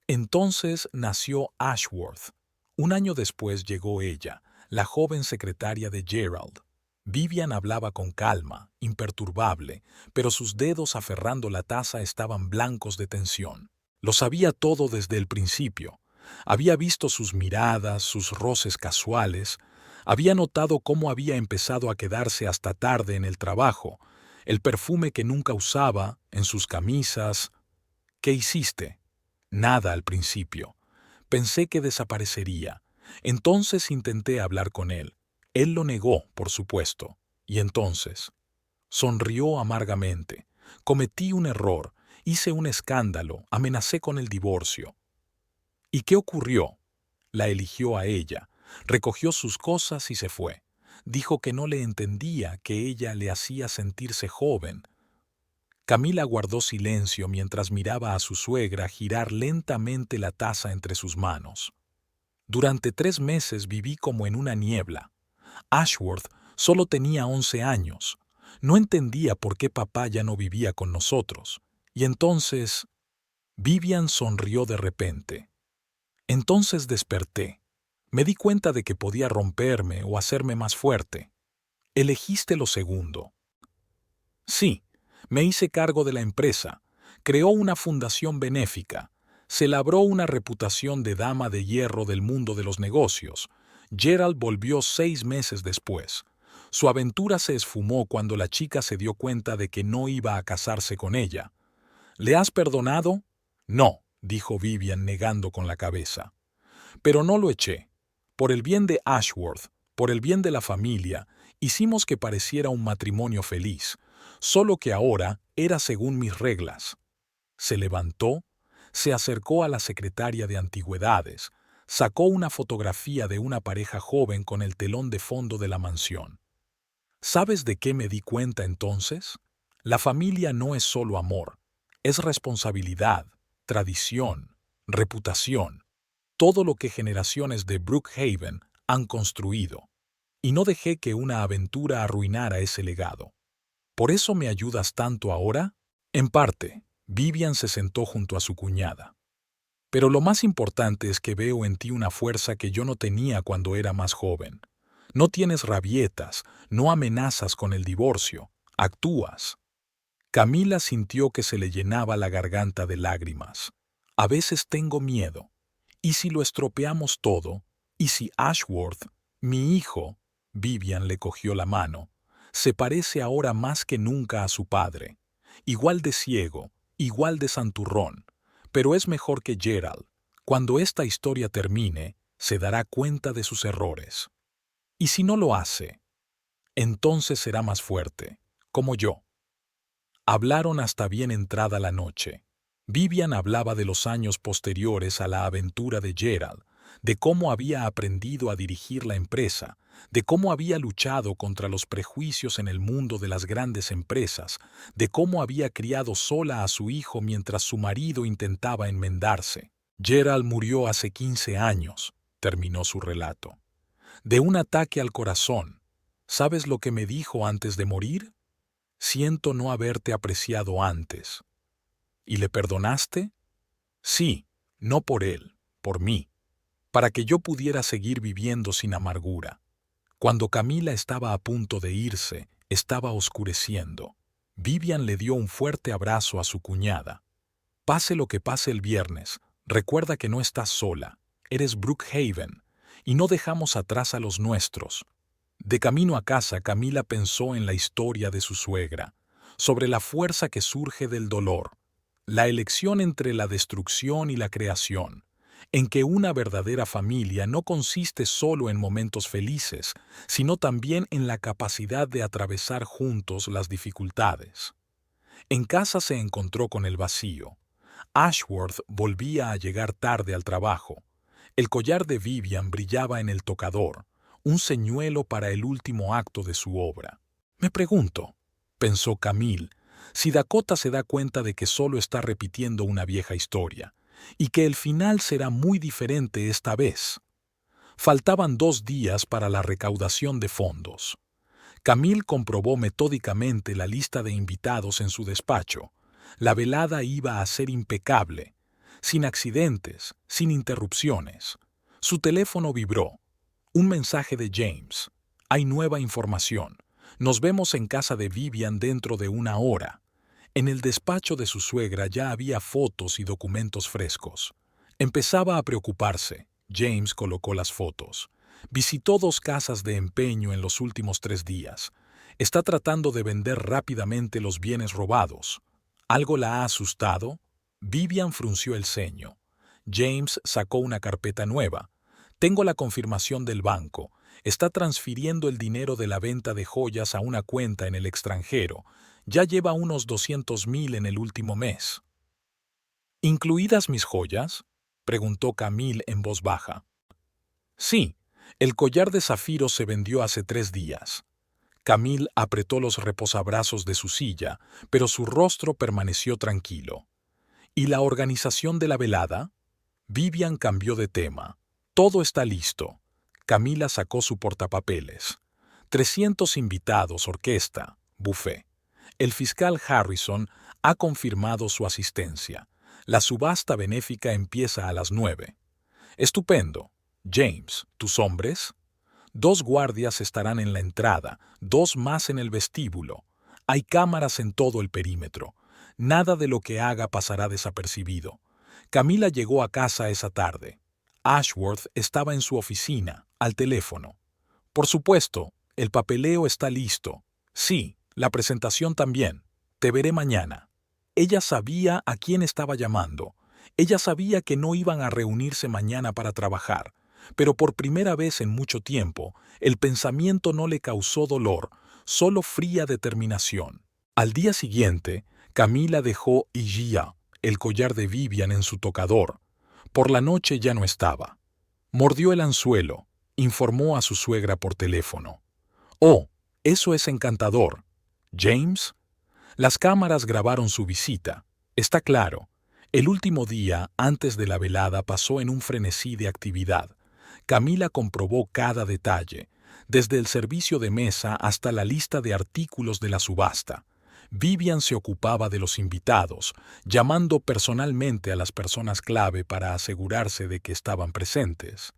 Entonces nació Ashworth. Un año después llegó ella, la joven secretaria de Gerald. Vivian hablaba con calma, imperturbable, pero sus dedos aferrando la taza estaban blancos de tensión. Lo sabía todo desde el principio. Había visto sus miradas, sus roces casuales. Había notado cómo había empezado a quedarse hasta tarde en el trabajo, el perfume que nunca usaba, en sus camisas. ¿Qué hiciste? Nada al principio. Pensé que desaparecería. Entonces intenté hablar con él. Él lo negó, por supuesto. Y entonces sonrió amargamente. Cometí un error, hice un escándalo, amenacé con el divorcio. ¿Y qué ocurrió? La eligió a ella, recogió sus cosas y se fue. Dijo que no le entendía, que ella le hacía sentirse joven. Camila guardó silencio mientras miraba a su suegra girar lentamente la taza entre sus manos. Durante 3 meses viví como en una niebla. Ashworth solo tenía 11 años. No entendía por qué papá ya no vivía con nosotros. Y entonces, Vivian sonrió de repente. Entonces desperté. Me di cuenta de que podía romperme o hacerme más fuerte. Elegiste lo segundo. Sí, me hice cargo de la empresa. Creó una fundación benéfica. Se labró una reputación de dama de hierro del mundo de los negocios. Gerald volvió 6 meses después. Su aventura se esfumó cuando la chica se dio cuenta de que no iba a casarse con ella. ¿Le has perdonado? No, dijo Vivian negando con la cabeza. Pero no lo eché. Por el bien de Ashworth, por el bien de la familia, hicimos que pareciera un matrimonio feliz, solo que ahora era según mis reglas. Se levantó, se acercó a la secretaria de antigüedades, sacó una fotografía de una pareja joven con el telón de fondo de la mansión. ¿Sabes de qué me di cuenta entonces? La familia no es solo amor, es responsabilidad, tradición, reputación. todo lo que generaciones de Brookhaven han construido, y no dejé que una aventura arruinara ese legado. ¿Por eso me ayudas tanto ahora? En parte, Vivian se sentó junto a su cuñada. Pero lo más importante es que veo en ti una fuerza que yo no tenía cuando era más joven. No tienes rabietas, no amenazas con el divorcio, actúas. Camila sintió que se le llenaba la garganta de lágrimas. A veces tengo miedo. ¿Y si lo estropeamos todo? ¿Y si Ashworth, mi hijo, Vivian le cogió la mano, se parece ahora más que nunca a su padre? Igual de ciego, igual de santurrón, pero es mejor que Gerald. Cuando esta historia termine, se dará cuenta de sus errores. Y si no lo hace, entonces será más fuerte, como yo. Hablaron hasta bien entrada la noche. Vivian hablaba de los años posteriores a la aventura de Gerald, de cómo había aprendido a dirigir la empresa, de cómo había luchado contra los prejuicios en el mundo de las grandes empresas, de cómo había criado sola a su hijo mientras su marido intentaba enmendarse. Gerald murió hace 15 años, terminó su relato. De un ataque al corazón. ¿Sabes lo que me dijo antes de morir? Siento no haberte apreciado antes. ¿Y le perdonaste? Sí, no por él, por mí, para que yo pudiera seguir viviendo sin amargura. Cuando Camila estaba a punto de irse, estaba oscureciendo. Vivian le dio un fuerte abrazo a su cuñada. Pase lo que pase el viernes, recuerda que no estás sola, eres Brookhaven, y no dejamos atrás a los nuestros. De camino a casa, Camila pensó en la historia de su suegra, sobre la fuerza que surge del dolor, la elección entre la destrucción y la creación, en que una verdadera familia no consiste solo en momentos felices, sino también en la capacidad de atravesar juntos las dificultades. En casa se encontró con el vacío. Ashworth volvía a llegar tarde al trabajo. El collar de Vivian brillaba en el tocador, un señuelo para el último acto de su obra. Me pregunto, pensó Camille, si Dakota se da cuenta de que solo está repitiendo una vieja historia, y que el final será muy diferente esta vez. Faltaban 2 días para la recaudación de fondos. Camille comprobó metódicamente la lista de invitados en su despacho. La velada iba a ser impecable, sin accidentes, sin interrupciones. Su teléfono vibró. Un mensaje de James. Hay nueva información. Nos vemos en casa de Vivian dentro de 1 hora. En el despacho de su suegra ya había fotos y documentos frescos. Empezaba a preocuparse. James colocó las fotos. Visitó 2 casas de empeño en los últimos 3 días. Está tratando de vender rápidamente los bienes robados. ¿Algo la ha asustado? Vivian frunció el ceño. James sacó una carpeta nueva. Tengo la confirmación del banco. Está transfiriendo el dinero de la venta de joyas a una cuenta en el extranjero. Ya lleva unos 200.000 en el último mes. ¿Incluidas mis joyas?, preguntó Camille en voz baja. Sí, el collar de zafiro se vendió hace 3 días. Camille apretó los reposabrazos de su silla, pero su rostro permaneció tranquilo. ¿Y la organización de la velada? Vivian cambió de tema. Todo está listo. Camila sacó su portapapeles. 300 invitados, orquesta, buffet. El fiscal Harrison ha confirmado su asistencia. La subasta benéfica empieza a las 9. Estupendo. James, ¿tus hombres? 2 guardias estarán en la entrada, 2 más en el vestíbulo. Hay cámaras en todo el perímetro. Nada de lo que haga pasará desapercibido. Camila llegó a casa esa tarde. Ashworth estaba en su oficina, al teléfono. Por supuesto, el papeleo está listo. Sí, la presentación también. Te veré mañana. Ella sabía a quién estaba llamando. Ella sabía que no iban a reunirse mañana para trabajar, pero por primera vez en mucho tiempo, el pensamiento no le causó dolor, solo fría determinación. Al día siguiente, Camila dejó Igia, el collar de Vivian, en su tocador. Por la noche ya no estaba. Mordió el anzuelo, informó a su suegra por teléfono. «Oh, eso es encantador. ¿James?» Las cámaras grabaron su visita. Está claro. El último día, antes de la velada, pasó en un frenesí de actividad. Camila comprobó cada detalle, desde el servicio de mesa hasta la lista de artículos de la subasta. Vivian se ocupaba de los invitados, llamando personalmente a las personas clave para asegurarse de que estaban presentes.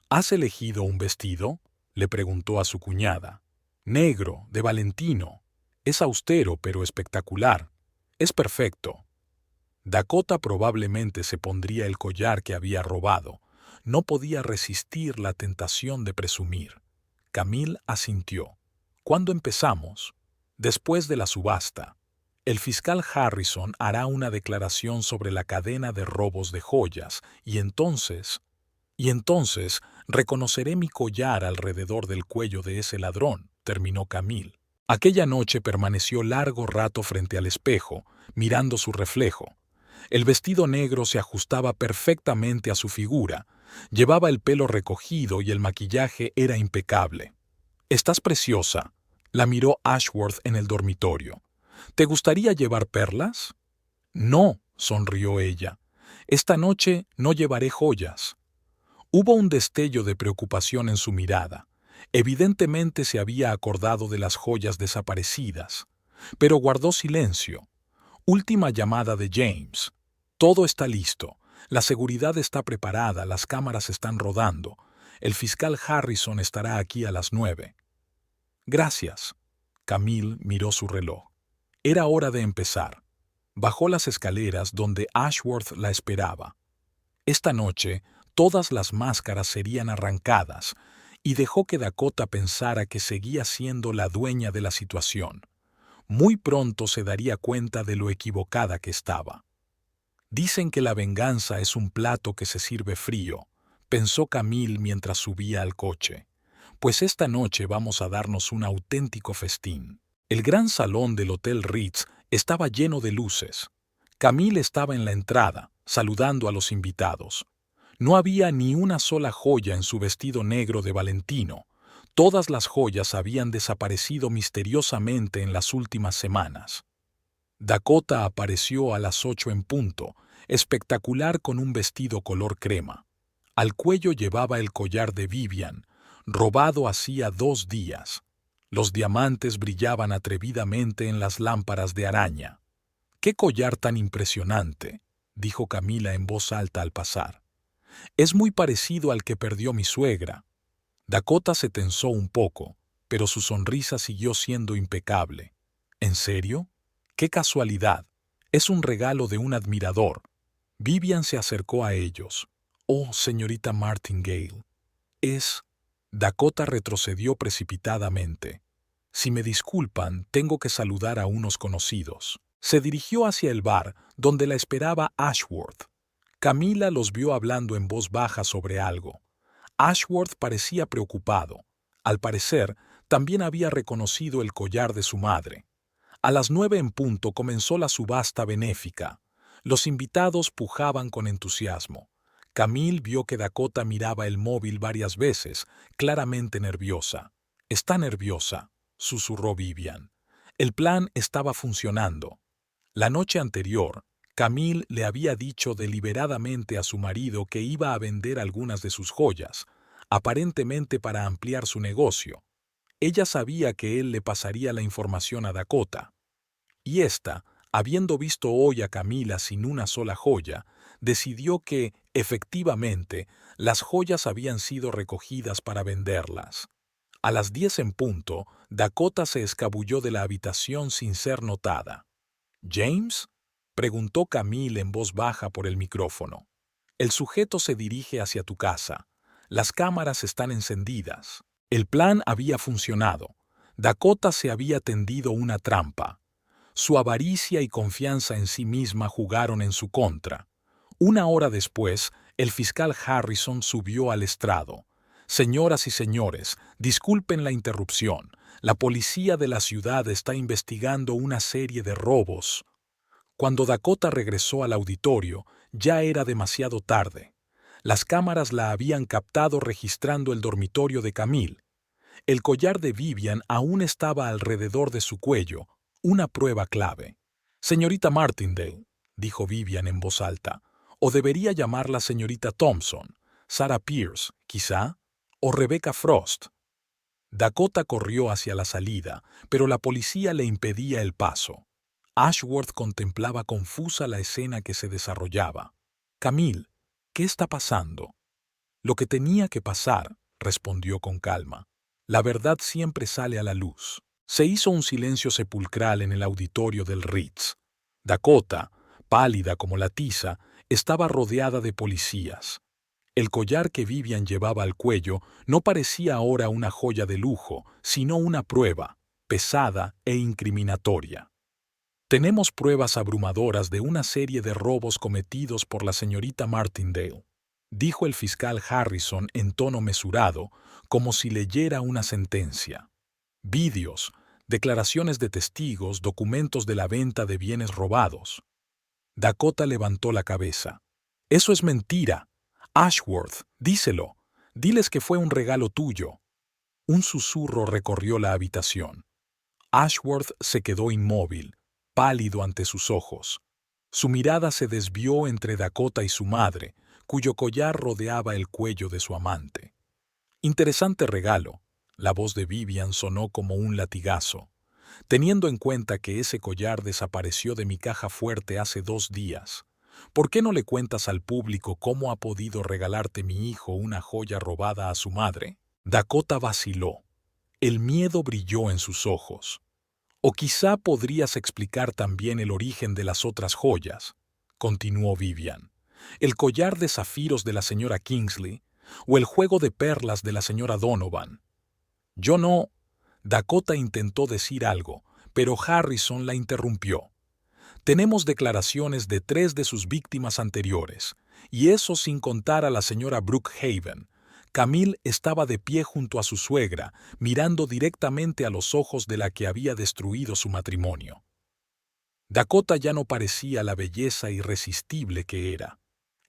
¿Has elegido un vestido?, le preguntó a su cuñada. Negro, de Valentino. Es austero pero espectacular. Es perfecto. Dakota probablemente se pondría el collar que había robado. No podía resistir la tentación de presumir. Camille asintió. ¿Cuándo empezamos? Después de la subasta. El fiscal Harrison hará una declaración sobre la cadena de robos de joyas y entonces reconoceré mi collar alrededor del cuello de ese ladrón, terminó Camille. Aquella noche permaneció largo rato frente al espejo, mirando su reflejo. El vestido negro se ajustaba perfectamente a su figura, llevaba el pelo recogido y el maquillaje era impecable. «Estás preciosa», la miró Ashworth en el dormitorio. «¿Te gustaría llevar perlas?» «No», sonrió ella. «Esta noche no llevaré joyas». Hubo un destello de preocupación en su mirada. Evidentemente se había acordado de las joyas desaparecidas, pero guardó silencio. Última llamada de James. Todo está listo. La seguridad está preparada, las cámaras están rodando. El fiscal Harrison estará aquí a las 9. Gracias. Camille miró su reloj. Era hora de empezar. Bajó las escaleras donde Ashworth la esperaba. Esta noche, todas las máscaras serían arrancadas, y dejó que Dakota pensara que seguía siendo la dueña de la situación. Muy pronto se daría cuenta de lo equivocada que estaba. Dicen que la venganza es un plato que se sirve frío, pensó Camille mientras subía al coche. Pues esta noche vamos a darnos un auténtico festín. El gran salón del Hotel Ritz estaba lleno de luces. Camille estaba en la entrada, saludando a los invitados. No había ni una sola joya en su vestido negro de Valentino. Todas las joyas habían desaparecido misteriosamente en las últimas semanas. Dakota apareció a las 8 en punto, espectacular con un vestido color crema. Al cuello llevaba el collar de Vivian, robado hacía 2 días. Los diamantes brillaban atrevidamente en las lámparas de araña. «¡Qué collar tan impresionante!», dijo Camila en voz alta al pasar. «Es muy parecido al que perdió mi suegra». Dakota se tensó un poco, pero su sonrisa siguió siendo impecable. «¿En serio? ¡Qué casualidad! Es un regalo de un admirador». Vivian se acercó a ellos. «Oh, señorita Martingale, es...». Dakota retrocedió precipitadamente. «Si me disculpan, tengo que saludar a unos conocidos». Se dirigió hacia el bar, donde la esperaba Ashworth. Camila los vio hablando en voz baja sobre algo. Ashworth parecía preocupado. Al parecer, también había reconocido el collar de su madre. A las 9 en punto comenzó la subasta benéfica. Los invitados pujaban con entusiasmo. Camille vio que Dakota miraba el móvil varias veces, claramente nerviosa. «Está nerviosa», susurró Vivian. El plan estaba funcionando. La noche anterior, Camille le había dicho deliberadamente a su marido que iba a vender algunas de sus joyas, aparentemente para ampliar su negocio. Ella sabía que él le pasaría la información a Dakota. Y ésta, habiendo visto hoy a Camila sin una sola joya, decidió que, efectivamente, las joyas habían sido recogidas para venderlas. A las 10 en punto, Dakota se escabulló de la habitación sin ser notada. «¿James?», preguntó Camille en voz baja por el micrófono. «El sujeto se dirige hacia tu casa. Las cámaras están encendidas». El plan había funcionado. Dakota se había tendido una trampa. Su avaricia y confianza en sí misma jugaron en su contra. Una hora después, el fiscal Harrison subió al estrado. «Señoras y señores, disculpen la interrupción. La policía de la ciudad está investigando una serie de robos». Cuando Dakota regresó al auditorio, ya era demasiado tarde. Las cámaras la habían captado registrando el dormitorio de Camille. El collar de Vivian aún estaba alrededor de su cuello, una prueba clave. «Señorita Martindale», dijo Vivian en voz alta. «O debería llamarla señorita Thompson, Sarah Pierce, quizá, o Rebecca Frost». Dakota corrió hacia la salida, pero la policía le impedía el paso. Ashworth contemplaba confusa la escena que se desarrollaba. «Camille, ¿qué está pasando?» «Lo que tenía que pasar», respondió con calma. «La verdad siempre sale a la luz». Se hizo un silencio sepulcral en el auditorio del Ritz. Dakota, pálida como la tiza, estaba rodeada de policías. El collar que Vivian llevaba al cuello no parecía ahora una joya de lujo, sino una prueba, pesada e incriminatoria. «Tenemos pruebas abrumadoras de una serie de robos cometidos por la señorita Martindale», dijo el fiscal Harrison en tono mesurado, como si leyera una sentencia. «Vídeos, declaraciones de testigos, documentos de la venta de bienes robados». Dakota levantó la cabeza. «Eso es mentira. Ashworth, díselo. Diles que fue un regalo tuyo». Un susurro recorrió la habitación. Ashworth se quedó inmóvil, pálido ante sus ojos. Su mirada se desvió entre Dakota y su madre, cuyo collar rodeaba el cuello de su amante. «Interesante regalo». La voz de Vivian sonó como un latigazo. «Teniendo en cuenta que ese collar desapareció de mi caja fuerte hace 2 días, ¿por qué no le cuentas al público cómo ha podido regalarte mi hijo una joya robada a su madre?» Dakota vaciló. El miedo brilló en sus ojos. «O quizá podrías explicar también el origen de las otras joyas», continuó Vivian. «El collar de zafiros de la señora Kingsley o el juego de perlas de la señora Donovan». «Yo no». Dakota intentó decir algo, pero Harrison la interrumpió. «Tenemos declaraciones de 3 de sus víctimas anteriores, y eso sin contar a la señora Brookhaven». Camille estaba de pie junto a su suegra, mirando directamente a los ojos de la que había destruido su matrimonio. Dakota ya no parecía la belleza irresistible que era.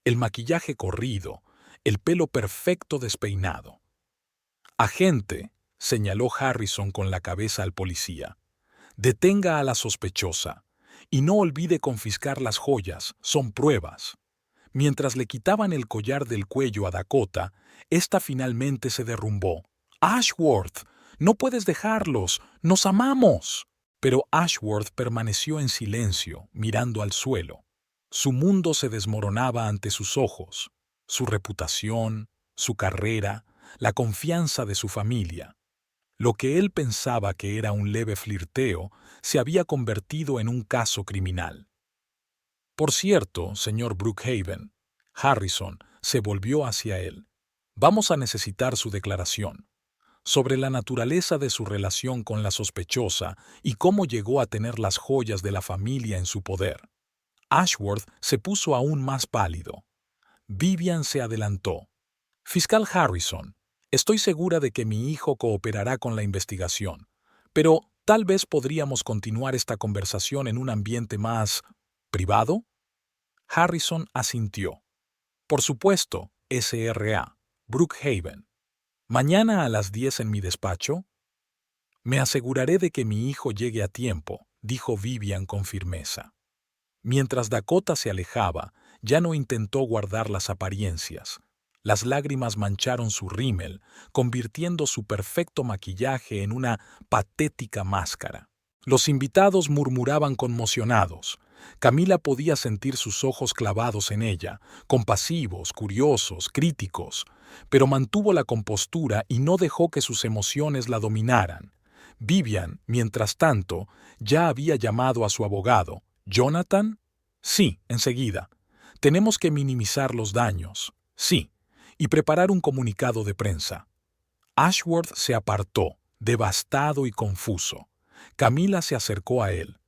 El maquillaje corrido, el pelo perfecto despeinado. «Agente», señaló Harrison con la cabeza al policía, «detenga a la sospechosa, y no olvide confiscar las joyas, son pruebas». Mientras le quitaban el collar del cuello a Dakota, ésta finalmente se derrumbó. «Ashworth, no puedes dejarlos, nos amamos». Pero Ashworth permaneció en silencio, mirando al suelo. Su mundo se desmoronaba ante sus ojos, su reputación, su carrera, la confianza de su familia. Lo que él pensaba que era un leve flirteo se había convertido en un caso criminal. «Por cierto, señor Brookhaven», Harrison se volvió hacia él, «vamos a necesitar su declaración sobre la naturaleza de su relación con la sospechosa y cómo llegó a tener las joyas de la familia en su poder». Ashworth se puso aún más pálido. Vivian se adelantó. «Fiscal Harrison, estoy segura de que mi hijo cooperará con la investigación, pero tal vez podríamos continuar esta conversación en un ambiente más privado». Harrison asintió. «Por supuesto, S.R.A. Brookhaven. ¿Mañana a las 10 en mi despacho?» «Me aseguraré de que mi hijo llegue a tiempo», dijo Vivian con firmeza. Mientras Dakota se alejaba, ya no intentó guardar las apariencias. Las lágrimas mancharon su rímel, convirtiendo su perfecto maquillaje en una patética máscara. Los invitados murmuraban conmocionados. Camila podía sentir sus ojos clavados en ella, compasivos, curiosos, críticos, pero mantuvo la compostura y no dejó que sus emociones la dominaran. Vivian, mientras tanto, ya había llamado a su abogado. «¿Jonathan?» «Sí, enseguida. Tenemos que minimizar los daños». «Sí, y preparar un comunicado de prensa». Ashworth se apartó, devastado y confuso. Camila se acercó a él.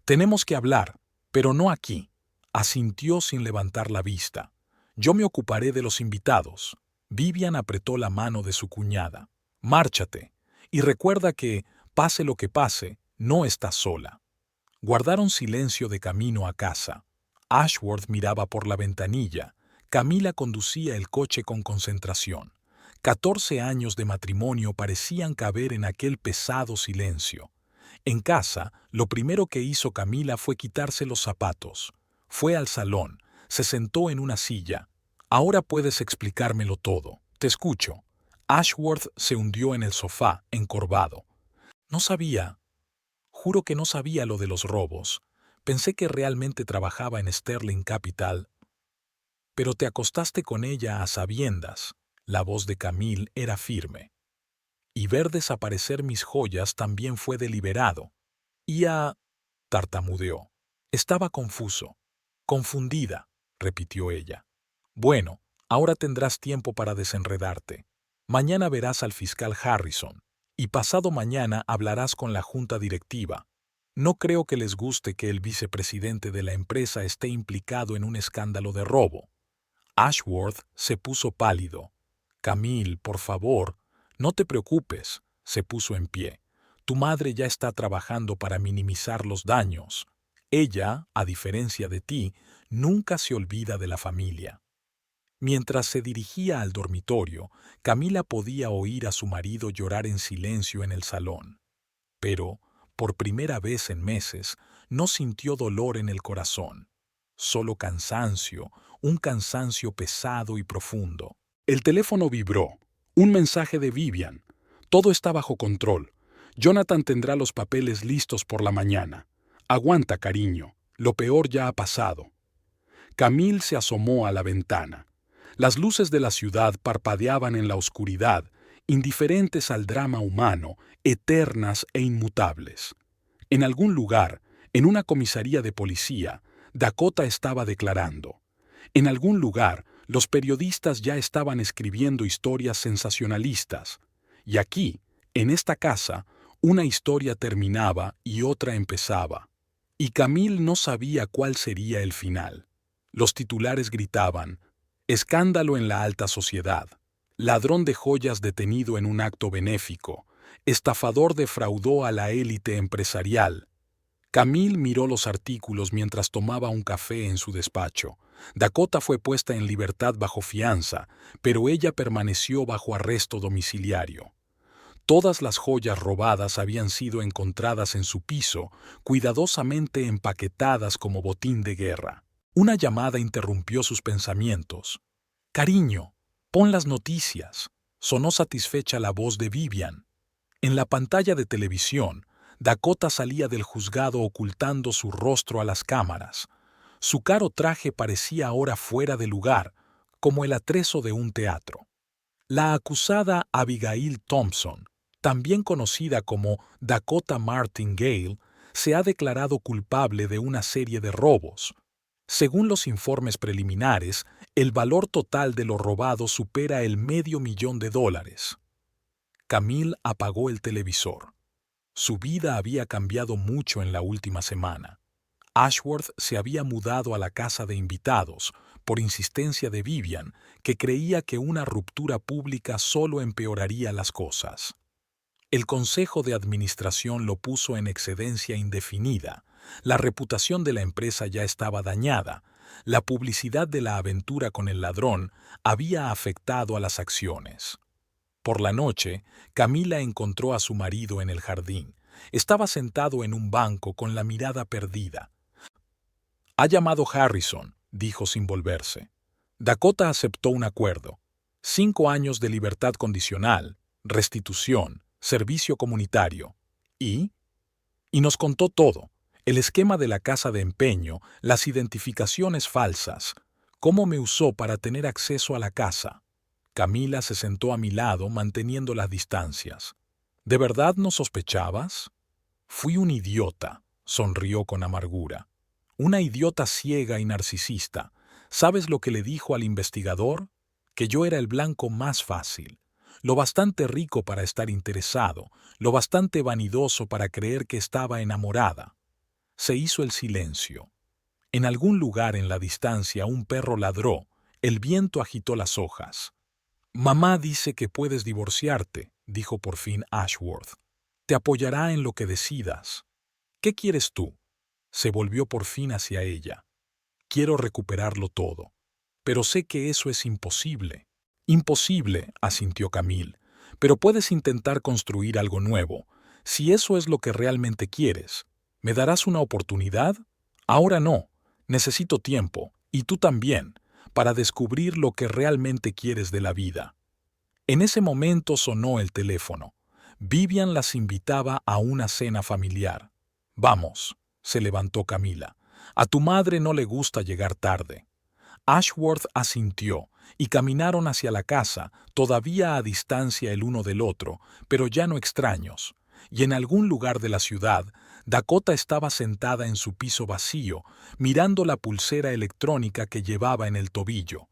«Tenemos que hablar, pero no aquí», asintió sin levantar la vista. «Yo me ocuparé de los invitados». Vivian apretó la mano de su cuñada. «Márchate, y recuerda que, pase lo que pase, no estás sola». Guardaron silencio de camino a casa. Ashworth miraba por la ventanilla. Camila conducía el coche con concentración. 14 años de matrimonio parecían caber en aquel pesado silencio. En casa, lo primero que hizo Camila fue quitarse los zapatos. Fue al salón, se sentó en una silla. Ahora puedes explicármelo todo. Te escucho. Ashworth se hundió en el sofá, encorvado. No sabía. Juro que no sabía lo de los robos. Pensé que realmente trabajaba en Sterling Capital. Pero te acostaste con ella a sabiendas. La voz de Camille era firme. Y ver desaparecer mis joyas también fue deliberado. Tartamudeó. Estaba confuso. Confundida, repitió ella. Bueno, ahora tendrás tiempo para desenredarte. Mañana verás al fiscal Harrison, y pasado mañana hablarás con la junta directiva. No creo que les guste que el vicepresidente de la empresa esté implicado en un escándalo de robo. Ashworth se puso pálido. Camille, por favor, no te preocupes, se puso en pie. Tu madre ya está trabajando para minimizar los daños. Ella, a diferencia de ti, nunca se olvida de la familia. Mientras se dirigía al dormitorio, Camila podía oír a su marido llorar en silencio en el salón. Pero, por primera vez en meses, no sintió dolor en el corazón. Solo cansancio, un cansancio pesado y profundo. El teléfono vibró. Un mensaje de Vivian. Todo está bajo control. Jonathan tendrá los papeles listos por la mañana. Aguanta, cariño. Lo peor ya ha pasado. Camille se asomó a la ventana. Las luces de la ciudad parpadeaban en la oscuridad, indiferentes al drama humano, eternas e inmutables. En algún lugar, en una comisaría de policía, Dakota estaba declarando. En algún lugar, los periodistas ya estaban escribiendo historias sensacionalistas. Y aquí, en esta casa, una historia terminaba y otra empezaba. Y Camille no sabía cuál sería el final. Los titulares gritaban: escándalo en la alta sociedad. Ladrón de joyas detenido en un acto benéfico. Estafador defraudó a la élite empresarial. Camille miró los artículos mientras tomaba un café en su despacho. Dakota fue puesta en libertad bajo fianza, pero ella permaneció bajo arresto domiciliario. Todas las joyas robadas habían sido encontradas en su piso, cuidadosamente empaquetadas como botín de guerra. Una llamada interrumpió sus pensamientos. «Cariño, pon las noticias», sonó satisfecha la voz de Vivian. En la pantalla de televisión, Dakota salía del juzgado ocultando su rostro a las cámaras. Su caro traje parecía ahora fuera de lugar, como el atrezo de un teatro. La acusada Abigail Thompson, también conocida como Dakota Martingale, se ha declarado culpable de una serie de robos. Según los informes preliminares, el valor total de lo robado supera el $500,000. Camille apagó el televisor. Su vida había cambiado mucho en la última semana. Ashworth se había mudado a la casa de invitados, por insistencia de Vivian, que creía que una ruptura pública solo empeoraría las cosas. El consejo de administración lo puso en excedencia indefinida. La reputación de la empresa ya estaba dañada. La publicidad de la aventura con el ladrón había afectado a las acciones. Por la noche, Camila encontró a su marido en el jardín. Estaba sentado en un banco con la mirada perdida. «Ha llamado Harrison», dijo sin volverse. Dakota aceptó un acuerdo. 5 años de libertad condicional, restitución, servicio comunitario. Y nos contó todo. El esquema de la casa de empeño, las identificaciones falsas. Cómo me usó para tener acceso a la casa. Camila se sentó a mi lado manteniendo las distancias. ¿De verdad no sospechabas? Fui un idiota, sonrió con amargura. Una idiota ciega y narcisista. ¿Sabes lo que le dijo al investigador? Que yo era el blanco más fácil. Lo bastante rico para estar interesado, lo bastante vanidoso para creer que estaba enamorada. Se hizo el silencio. En algún lugar en la distancia un perro ladró, el viento agitó las hojas. «Mamá dice que puedes divorciarte», dijo por fin Ashworth. «Te apoyará en lo que decidas. ¿Qué quieres tú?» Se volvió por fin hacia ella. «Quiero recuperarlo todo. Pero sé que eso es imposible». «Imposible», asintió Camille, «pero puedes intentar construir algo nuevo. Si eso es lo que realmente quieres, ¿me darás una oportunidad? Ahora no. Necesito tiempo, y tú también, para descubrir lo que realmente quieres de la vida. En ese momento sonó el teléfono. Vivian las invitaba a una cena familiar. Vamos, se levantó Camila. A tu madre no le gusta llegar tarde. Ashworth asintió y caminaron hacia la casa, todavía a distancia el uno del otro, pero ya no extraños. Y en algún lugar de la ciudad, Dakota estaba sentada en su piso vacío, mirando la pulsera electrónica que llevaba en el tobillo.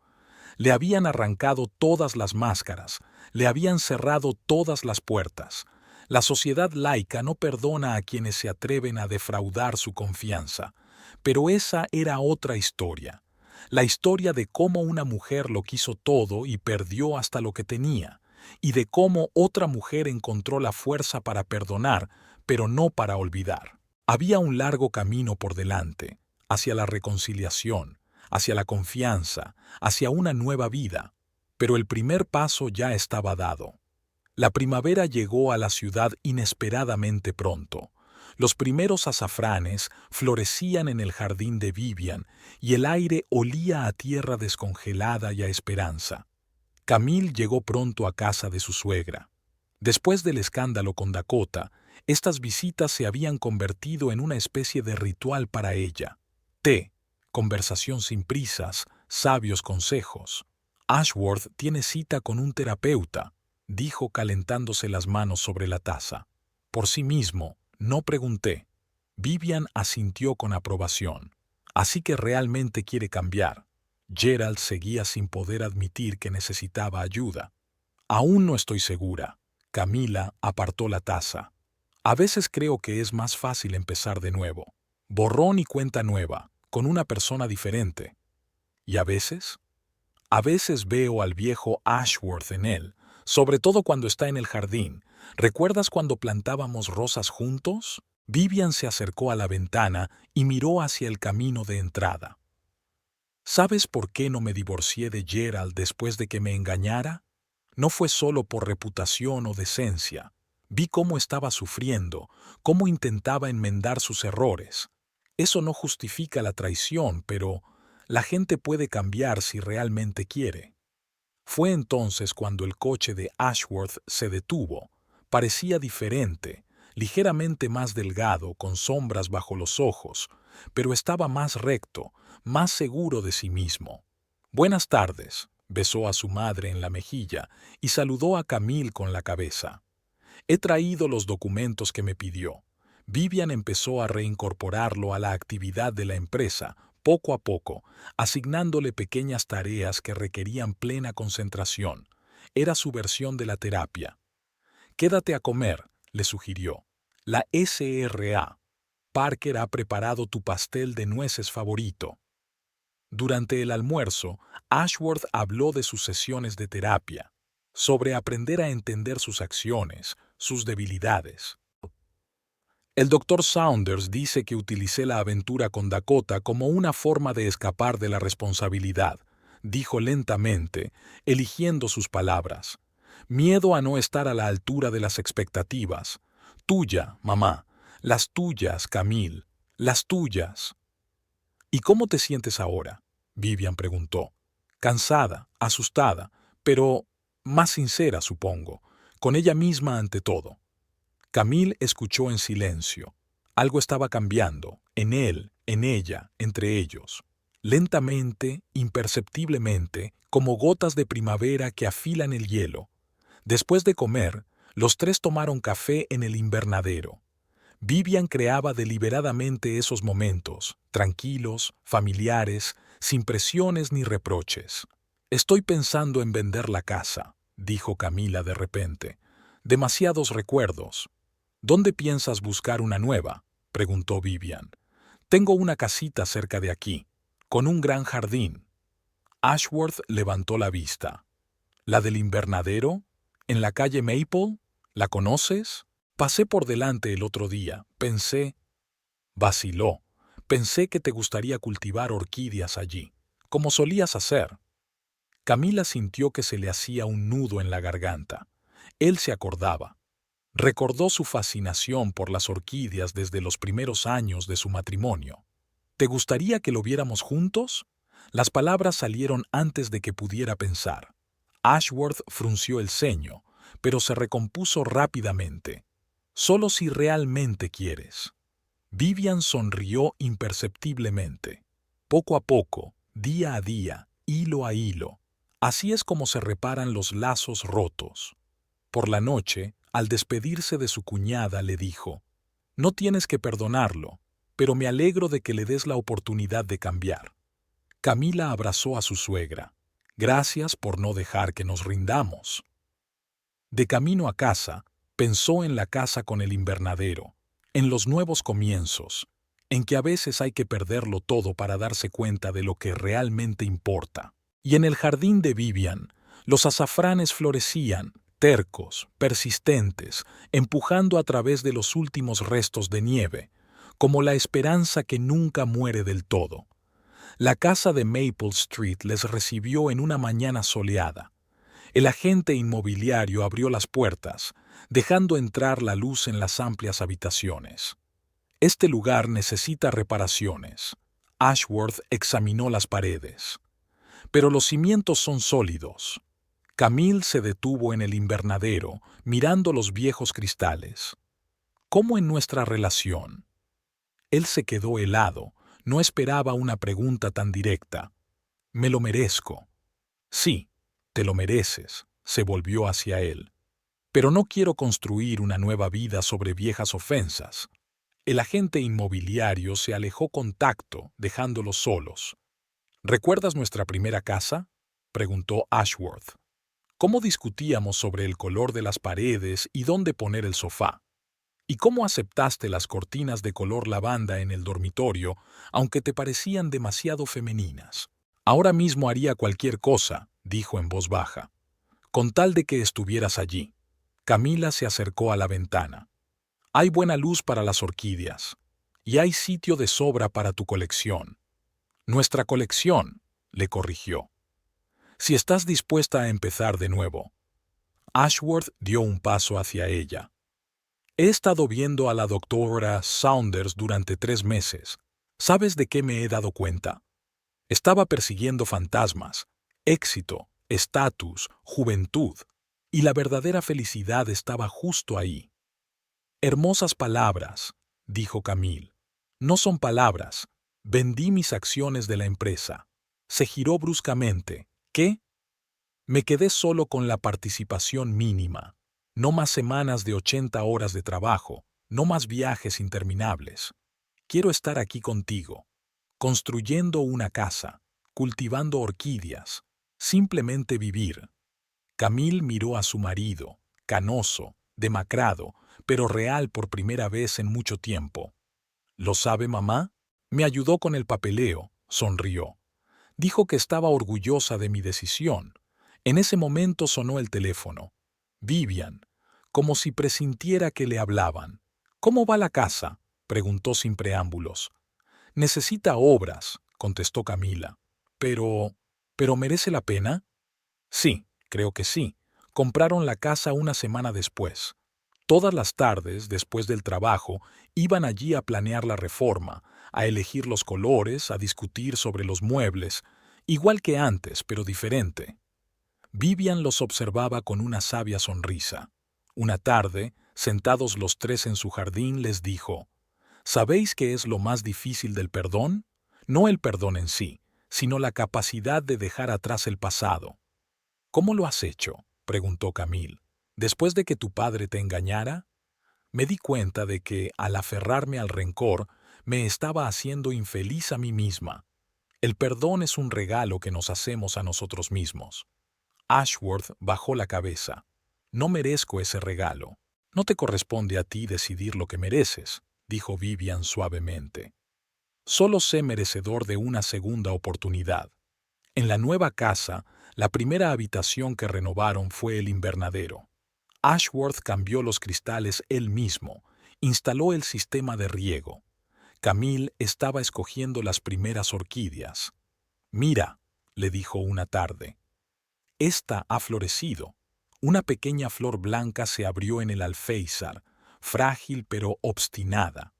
Le habían arrancado todas las máscaras, le habían cerrado todas las puertas. La sociedad laica no perdona a quienes se atreven a defraudar su confianza. Pero esa era otra historia. La historia de cómo una mujer lo quiso todo y perdió hasta lo que tenía, y de cómo otra mujer encontró la fuerza para perdonar, pero no para olvidar. Había un largo camino por delante, hacia la reconciliación, hacia la confianza, hacia una nueva vida, pero el primer paso ya estaba dado. La primavera llegó a la ciudad inesperadamente pronto. Los primeros azafranes florecían en el jardín de Vivian y el aire olía a tierra descongelada y a esperanza. Camille llegó pronto a casa de su suegra. Después del escándalo con Dakota, estas visitas se habían convertido en una especie de ritual para ella. Té, conversación sin prisas, sabios consejos. Ashworth tiene cita con un terapeuta, dijo calentándose las manos sobre la taza. Por sí mismo, no pregunté. Vivian asintió con aprobación. Así que realmente quiere cambiar. Gerald seguía sin poder admitir que necesitaba ayuda. Aún no estoy segura. Camila apartó la taza. A veces creo que es más fácil empezar de nuevo. Borrón y cuenta nueva, con una persona diferente. ¿Y a veces? A veces veo al viejo Ashworth en él, sobre todo cuando está en el jardín. ¿Recuerdas cuando plantábamos rosas juntos? Vivian se acercó a la ventana y miró hacia el camino de entrada. ¿Sabes por qué no me divorcié de Gerald después de que me engañara? No fue solo por reputación o decencia. Vi cómo estaba sufriendo, cómo intentaba enmendar sus errores. Eso no justifica la traición, pero la gente puede cambiar si realmente quiere. Fue entonces cuando el coche de Ashworth se detuvo. Parecía diferente, ligeramente más delgado, con sombras bajo los ojos, pero estaba más recto, más seguro de sí mismo. «Buenas tardes», besó a su madre en la mejilla y saludó a Camille con la cabeza. «He traído los documentos que me pidió». Vivian empezó a reincorporarlo a la actividad de la empresa, poco a poco, asignándole pequeñas tareas que requerían plena concentración. Era su versión de la terapia. «Quédate a comer», le sugirió. «La SRA. Parker ha preparado tu pastel de nueces favorito». Durante el almuerzo, Ashworth habló de sus sesiones de terapia, sobre aprender a entender sus acciones, sus debilidades. El Dr. Saunders dice que utilicé la aventura con Dakota como una forma de escapar de la responsabilidad, dijo lentamente, eligiendo sus palabras. Miedo a no estar a la altura de las expectativas. Tuya, mamá. Las tuyas, Camille. Las tuyas. ¿Y cómo te sientes ahora?, Vivian preguntó. Cansada, asustada, pero más sincera, supongo, con ella misma ante todo. Camille escuchó en silencio. Algo estaba cambiando, en él, en ella, entre ellos. Lentamente, imperceptiblemente, como gotas de primavera que afilan el hielo. Después de comer, los tres tomaron café en el invernadero. Vivian creaba deliberadamente esos momentos, tranquilos, familiares, sin presiones ni reproches. «Estoy pensando en vender la casa», dijo Camila de repente. «Demasiados recuerdos». «¿Dónde piensas buscar una nueva?», preguntó Vivian. «Tengo una casita cerca de aquí, con un gran jardín». Ashworth levantó la vista. «¿La del invernadero? ¿En la calle Maple? ¿La conoces? Pasé por delante el otro día. Pensé...» Vaciló. «Pensé que te gustaría cultivar orquídeas allí, como solías hacer». Camila sintió que se le hacía un nudo en la garganta. Él se acordaba. Recordó su fascinación por las orquídeas desde los primeros años de su matrimonio. ¿Te gustaría que lo viéramos juntos? Las palabras salieron antes de que pudiera pensar. Ashworth frunció el ceño, pero se recompuso rápidamente. Solo si realmente quieres. Vivian sonrió imperceptiblemente. Poco a poco, día a día, hilo a hilo. Así es como se reparan los lazos rotos. Por la noche, al despedirse de su cuñada, le dijo: «No tienes que perdonarlo, pero me alegro de que le des la oportunidad de cambiar». Camila abrazó a su suegra. «Gracias por no dejar que nos rindamos». De camino a casa, pensó en la casa con el invernadero, en los nuevos comienzos, en que a veces hay que perderlo todo para darse cuenta de lo que realmente importa. Y en el jardín de Vivian, los azafranes florecían, tercos, persistentes, empujando a través de los últimos restos de nieve, como la esperanza que nunca muere del todo. La casa de Maple Street les recibió en una mañana soleada. El agente inmobiliario abrió las puertas, dejando entrar la luz en las amplias habitaciones. «Este lugar necesita reparaciones». Ashworth examinó las paredes. «Pero los cimientos son sólidos». Camille se detuvo en el invernadero, mirando los viejos cristales. «¿Cómo en nuestra relación?» Él se quedó helado, no esperaba una pregunta tan directa. «Me lo merezco». «Sí, te lo mereces», se volvió hacia él. «Pero no quiero construir una nueva vida sobre viejas ofensas». El agente inmobiliario se alejó con tacto, dejándolos solos. «¿Recuerdas nuestra primera casa?», preguntó Ashworth. «¿Cómo discutíamos sobre el color de las paredes y dónde poner el sofá? ¿Y cómo aceptaste las cortinas de color lavanda en el dormitorio, aunque te parecían demasiado femeninas?» «Ahora mismo haría cualquier cosa», dijo en voz baja, «con tal de que estuvieras allí». Camila se acercó a la ventana. «Hay buena luz para las orquídeas. Y hay sitio de sobra para tu colección». «Nuestra colección», le corrigió. «Si estás dispuesta a empezar de nuevo». Ashworth dio un paso hacia ella. «He estado viendo a la doctora Saunders durante 3 meses. ¿Sabes de qué me he dado cuenta? Estaba persiguiendo fantasmas, éxito, estatus, juventud, y la verdadera felicidad estaba justo ahí». «Hermosas palabras», dijo Camille. «No son palabras. Vendí mis acciones de la empresa». Se giró bruscamente. «¿Qué?». «Me quedé solo con la participación mínima. No más semanas de 80 horas de trabajo, no más viajes interminables. Quiero estar aquí contigo, construyendo una casa, cultivando orquídeas, simplemente vivir». Camille miró a su marido, canoso, demacrado, pero real por primera vez en mucho tiempo. «¿Lo sabe mamá? Me ayudó con el papeleo», sonrió. «Dijo que estaba orgullosa de mi decisión». En ese momento sonó el teléfono. Vivian, como si presintiera que le hablaban. «¿Cómo va la casa?», preguntó sin preámbulos. «Necesita obras», contestó Camila. ¿Pero merece la pena?» «Sí, creo que sí». Compraron la casa una semana después. Todas las tardes, después del trabajo, iban allí a planear la reforma, a elegir los colores, a discutir sobre los muebles, igual que antes, pero diferente. Vivian los observaba con una sabia sonrisa. Una tarde, sentados los 3 en su jardín, les dijo: «¿Sabéis qué es lo más difícil del perdón? No el perdón en sí, sino la capacidad de dejar atrás el pasado». «¿Cómo lo has hecho?», preguntó Camille. «¿Después de que tu padre te engañara?» «Me di cuenta de que, al aferrarme al rencor, me estaba haciendo infeliz a mí misma. El perdón es un regalo que nos hacemos a nosotros mismos». Ashworth bajó la cabeza. «No merezco ese regalo. No te corresponde a ti decidir lo que mereces», dijo Vivian suavemente. «Solo sé merecedor de una segunda oportunidad». En la nueva casa, la primera habitación que renovaron fue el invernadero. Ashworth cambió los cristales él mismo, instaló el sistema de riego. Camille estaba escogiendo las primeras orquídeas. «Mira», le dijo una tarde, «esta ha florecido». Una pequeña flor blanca se abrió en el alféizar, frágil pero obstinada.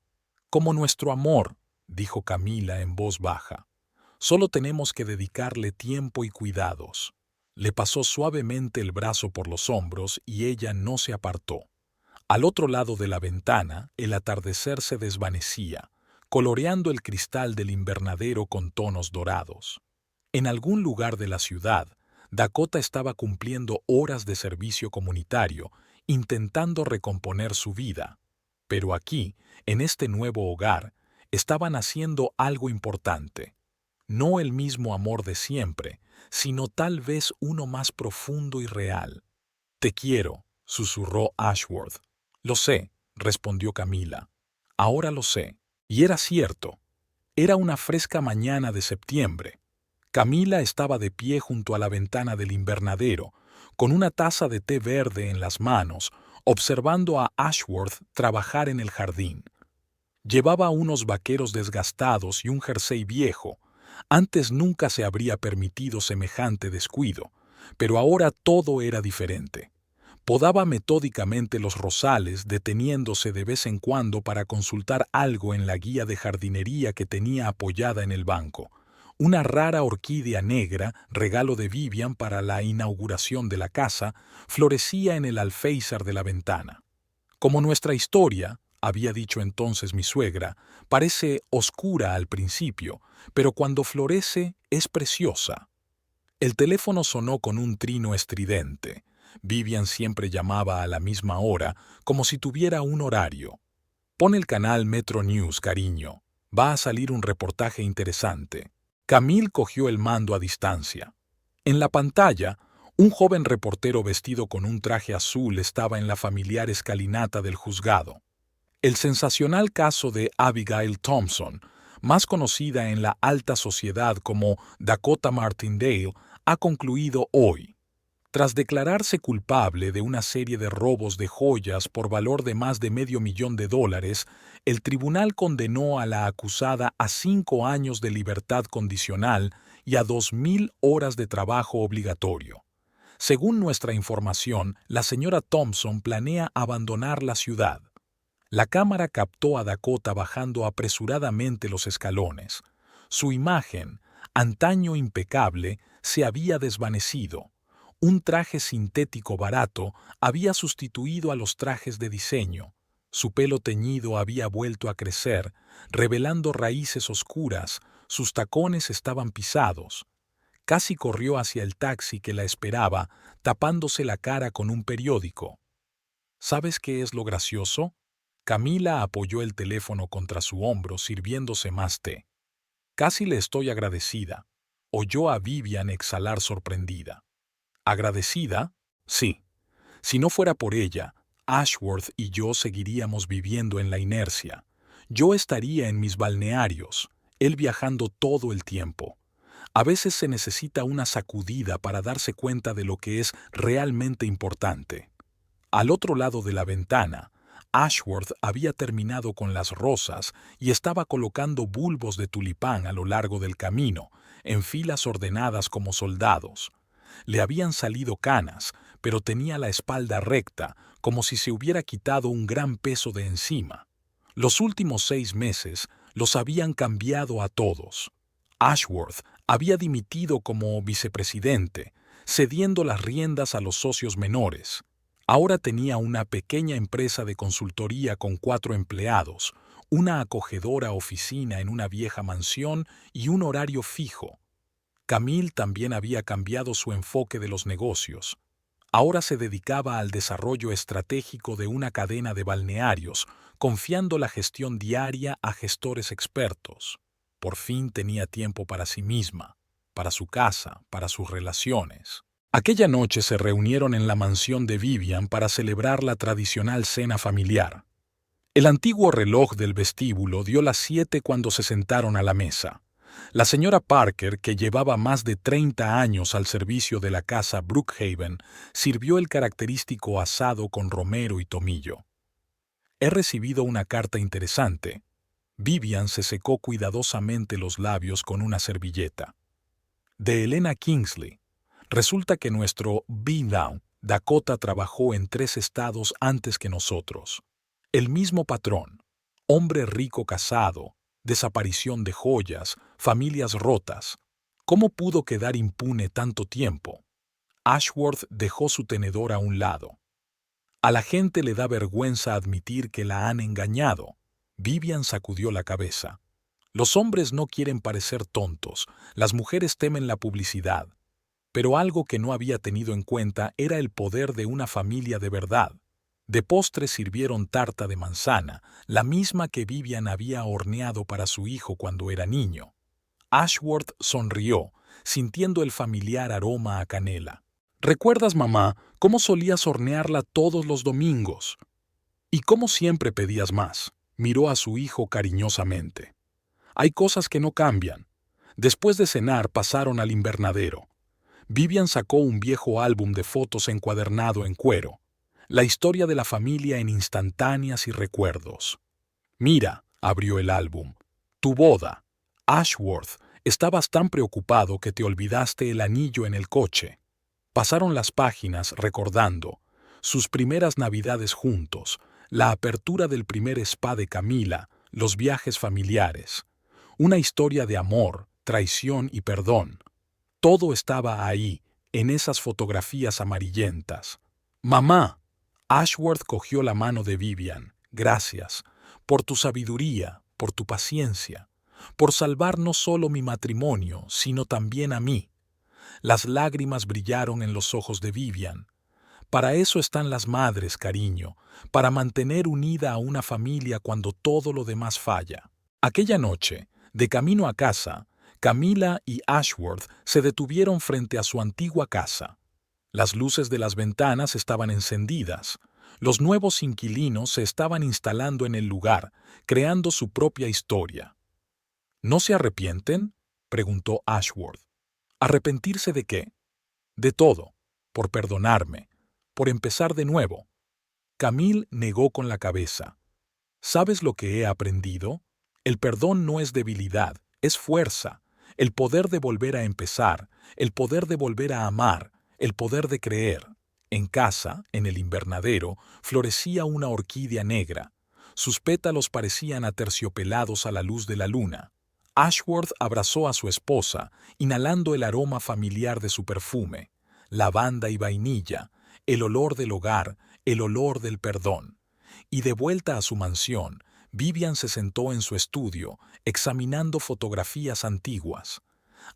«Como nuestro amor», dijo Camila en voz baja. Solo tenemos que dedicarle tiempo y cuidados. Le pasó suavemente el brazo por los hombros y ella no se apartó. Al otro lado de la ventana, el atardecer se desvanecía, coloreando el cristal del invernadero con tonos dorados. En algún lugar de la ciudad, Dakota estaba cumpliendo horas de servicio comunitario, intentando recomponer su vida. Pero aquí, en este nuevo hogar, estaban haciendo algo importante. No el mismo amor de siempre, sino tal vez uno más profundo y real. «Te quiero», susurró Ashworth. «Lo sé», respondió Camila. «Ahora lo sé». Y era cierto. Era una fresca mañana de septiembre. Camila estaba de pie junto a la ventana del invernadero, con una taza de té verde en las manos, observando a Ashworth trabajar en el jardín. Llevaba unos vaqueros desgastados y un jersey viejo. Antes nunca se habría permitido semejante descuido, pero ahora todo era diferente. Podaba metódicamente los rosales, deteniéndose de vez en cuando para consultar algo en la guía de jardinería que tenía apoyada en el banco. Una rara orquídea negra, regalo de Vivian para la inauguración de la casa, florecía en el alféizar de la ventana. Como nuestra historia, había dicho entonces mi suegra, parece oscura al principio, pero cuando florece es preciosa. El teléfono sonó con un trino estridente. Vivian siempre llamaba a la misma hora, como si tuviera un horario. «Pon el canal Metro News, cariño. Va a salir un reportaje interesante». Camille cogió el mando a distancia. En la pantalla, un joven reportero vestido con un traje azul estaba en la familiar escalinata del juzgado. El sensacional caso de Abigail Thompson, más conocida en la alta sociedad como Dakota Martindale, ha concluido hoy. Tras declararse culpable de una serie de robos de joyas por valor de más de $500,000, el tribunal condenó a la acusada a 5 años de libertad condicional y a 2,000 horas de trabajo obligatorio. Según nuestra información, la señora Thompson planea abandonar la ciudad. La cámara captó a Dakota bajando apresuradamente los escalones. Su imagen, antaño impecable, se había desvanecido. Un traje sintético barato había sustituido a los trajes de diseño. Su pelo teñido había vuelto a crecer, revelando raíces oscuras. Sus tacones estaban pisados. Casi corrió hacia el taxi que la esperaba, tapándose la cara con un periódico. ¿Sabes qué es lo gracioso? Camila apoyó el teléfono contra su hombro, sirviéndose más té. «Casi le estoy agradecida», oyó a Vivian exhalar sorprendida. ¿Agradecida? Sí. Si no fuera por ella, Ashworth y yo seguiríamos viviendo en la inercia. Yo estaría en mis balnearios, él viajando todo el tiempo. A veces se necesita una sacudida para darse cuenta de lo que es realmente importante. Al otro lado de la ventana, Ashworth había terminado con las rosas y estaba colocando bulbos de tulipán a lo largo del camino, en filas ordenadas como soldados. Le habían salido canas, pero tenía la espalda recta, como si se hubiera quitado un gran peso de encima. Los últimos 6 meses los habían cambiado a todos. Ashworth había dimitido como vicepresidente, cediendo las riendas a los socios menores. Ahora tenía una pequeña empresa de consultoría con 4 empleados, una acogedora oficina en una vieja mansión y un horario fijo. Camille también había cambiado su enfoque de los negocios. Ahora se dedicaba al desarrollo estratégico de una cadena de balnearios, confiando la gestión diaria a gestores expertos. Por fin tenía tiempo para sí misma, para su casa, para sus relaciones. Aquella noche se reunieron en la mansión de Vivian para celebrar la tradicional cena familiar. El antiguo reloj del vestíbulo dio las 7 cuando se sentaron a la mesa. La señora Parker, que llevaba más de 30 años al servicio de la casa Brookhaven, sirvió el característico asado con romero y tomillo. «He recibido una carta interesante». Vivian se secó cuidadosamente los labios con una servilleta. «De Helena Kingsley. Resulta que nuestro Beandown, Dakota, trabajó en 3 estados antes que nosotros. El mismo patrón, hombre rico casado, desaparición de joyas, familias rotas. ¿Cómo pudo quedar impune tanto tiempo? Ashworth dejó su tenedor a un lado. A la gente le da vergüenza admitir que la han engañado. Vivian sacudió la cabeza. Los hombres no quieren parecer tontos, las mujeres temen la publicidad. Pero algo que no había tenido en cuenta era el poder de una familia de verdad. De postre sirvieron tarta de manzana, la misma que Vivian había horneado para su hijo cuando era niño. Ashworth sonrió, sintiendo el familiar aroma a canela. ¿Recuerdas, mamá, cómo solías hornearla todos los domingos? ¿Y cómo siempre pedías más? Miró a su hijo cariñosamente. Hay cosas que no cambian. Después de cenar pasaron al invernadero. Vivian sacó un viejo álbum de fotos encuadernado en cuero. La historia de la familia en instantáneas y recuerdos. Mira, abrió el álbum. Tu boda. Ashworth, estabas tan preocupado que te olvidaste el anillo en el coche. Pasaron las páginas recordando sus primeras navidades juntos, la apertura del primer spa de Camila, los viajes familiares. Una historia de amor, traición y perdón. Todo estaba ahí, en esas fotografías amarillentas. Mamá. Ashworth cogió la mano de Vivian. Gracias, por tu sabiduría, por tu paciencia, por salvar no solo mi matrimonio, sino también a mí. Las lágrimas brillaron en los ojos de Vivian. Para eso están las madres, cariño, para mantener unida a una familia cuando todo lo demás falla. Aquella noche, de camino a casa, Camila y Ashworth se detuvieron frente a su antigua casa. Las luces de las ventanas estaban encendidas. Los nuevos inquilinos se estaban instalando en el lugar, creando su propia historia. ¿No se arrepienten?, preguntó Ashworth. ¿Arrepentirse de qué? De todo, por perdonarme, por empezar de nuevo. Camille negó con la cabeza. ¿Sabes lo que he aprendido? El perdón no es debilidad, es fuerza. El poder de volver a empezar, el poder de volver a amar, el poder de creer. En casa, en el invernadero, florecía una orquídea negra. Sus pétalos parecían aterciopelados a la luz de la luna. Ashworth abrazó a su esposa, inhalando el aroma familiar de su perfume, lavanda y vainilla, el olor del hogar, el olor del perdón. Y de vuelta a su mansión, Vivian se sentó en su estudio, examinando fotografías antiguas.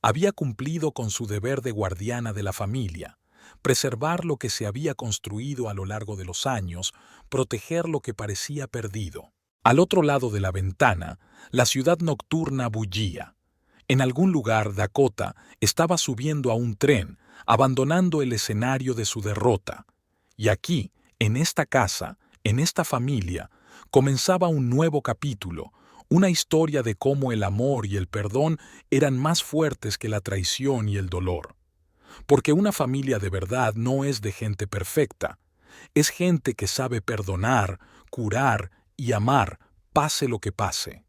Había cumplido con su deber de guardiana de la familia, preservar lo que se había construido a lo largo de los años, proteger lo que parecía perdido. Al otro lado de la ventana, la ciudad nocturna bullía. En algún lugar, Dakota estaba subiendo a un tren, abandonando el escenario de su derrota. Y aquí, en esta casa, en esta familia, comenzaba un nuevo capítulo, una historia de cómo el amor y el perdón eran más fuertes que la traición y el dolor. Porque una familia de verdad no es de gente perfecta, es gente que sabe perdonar, curar y amar, pase lo que pase.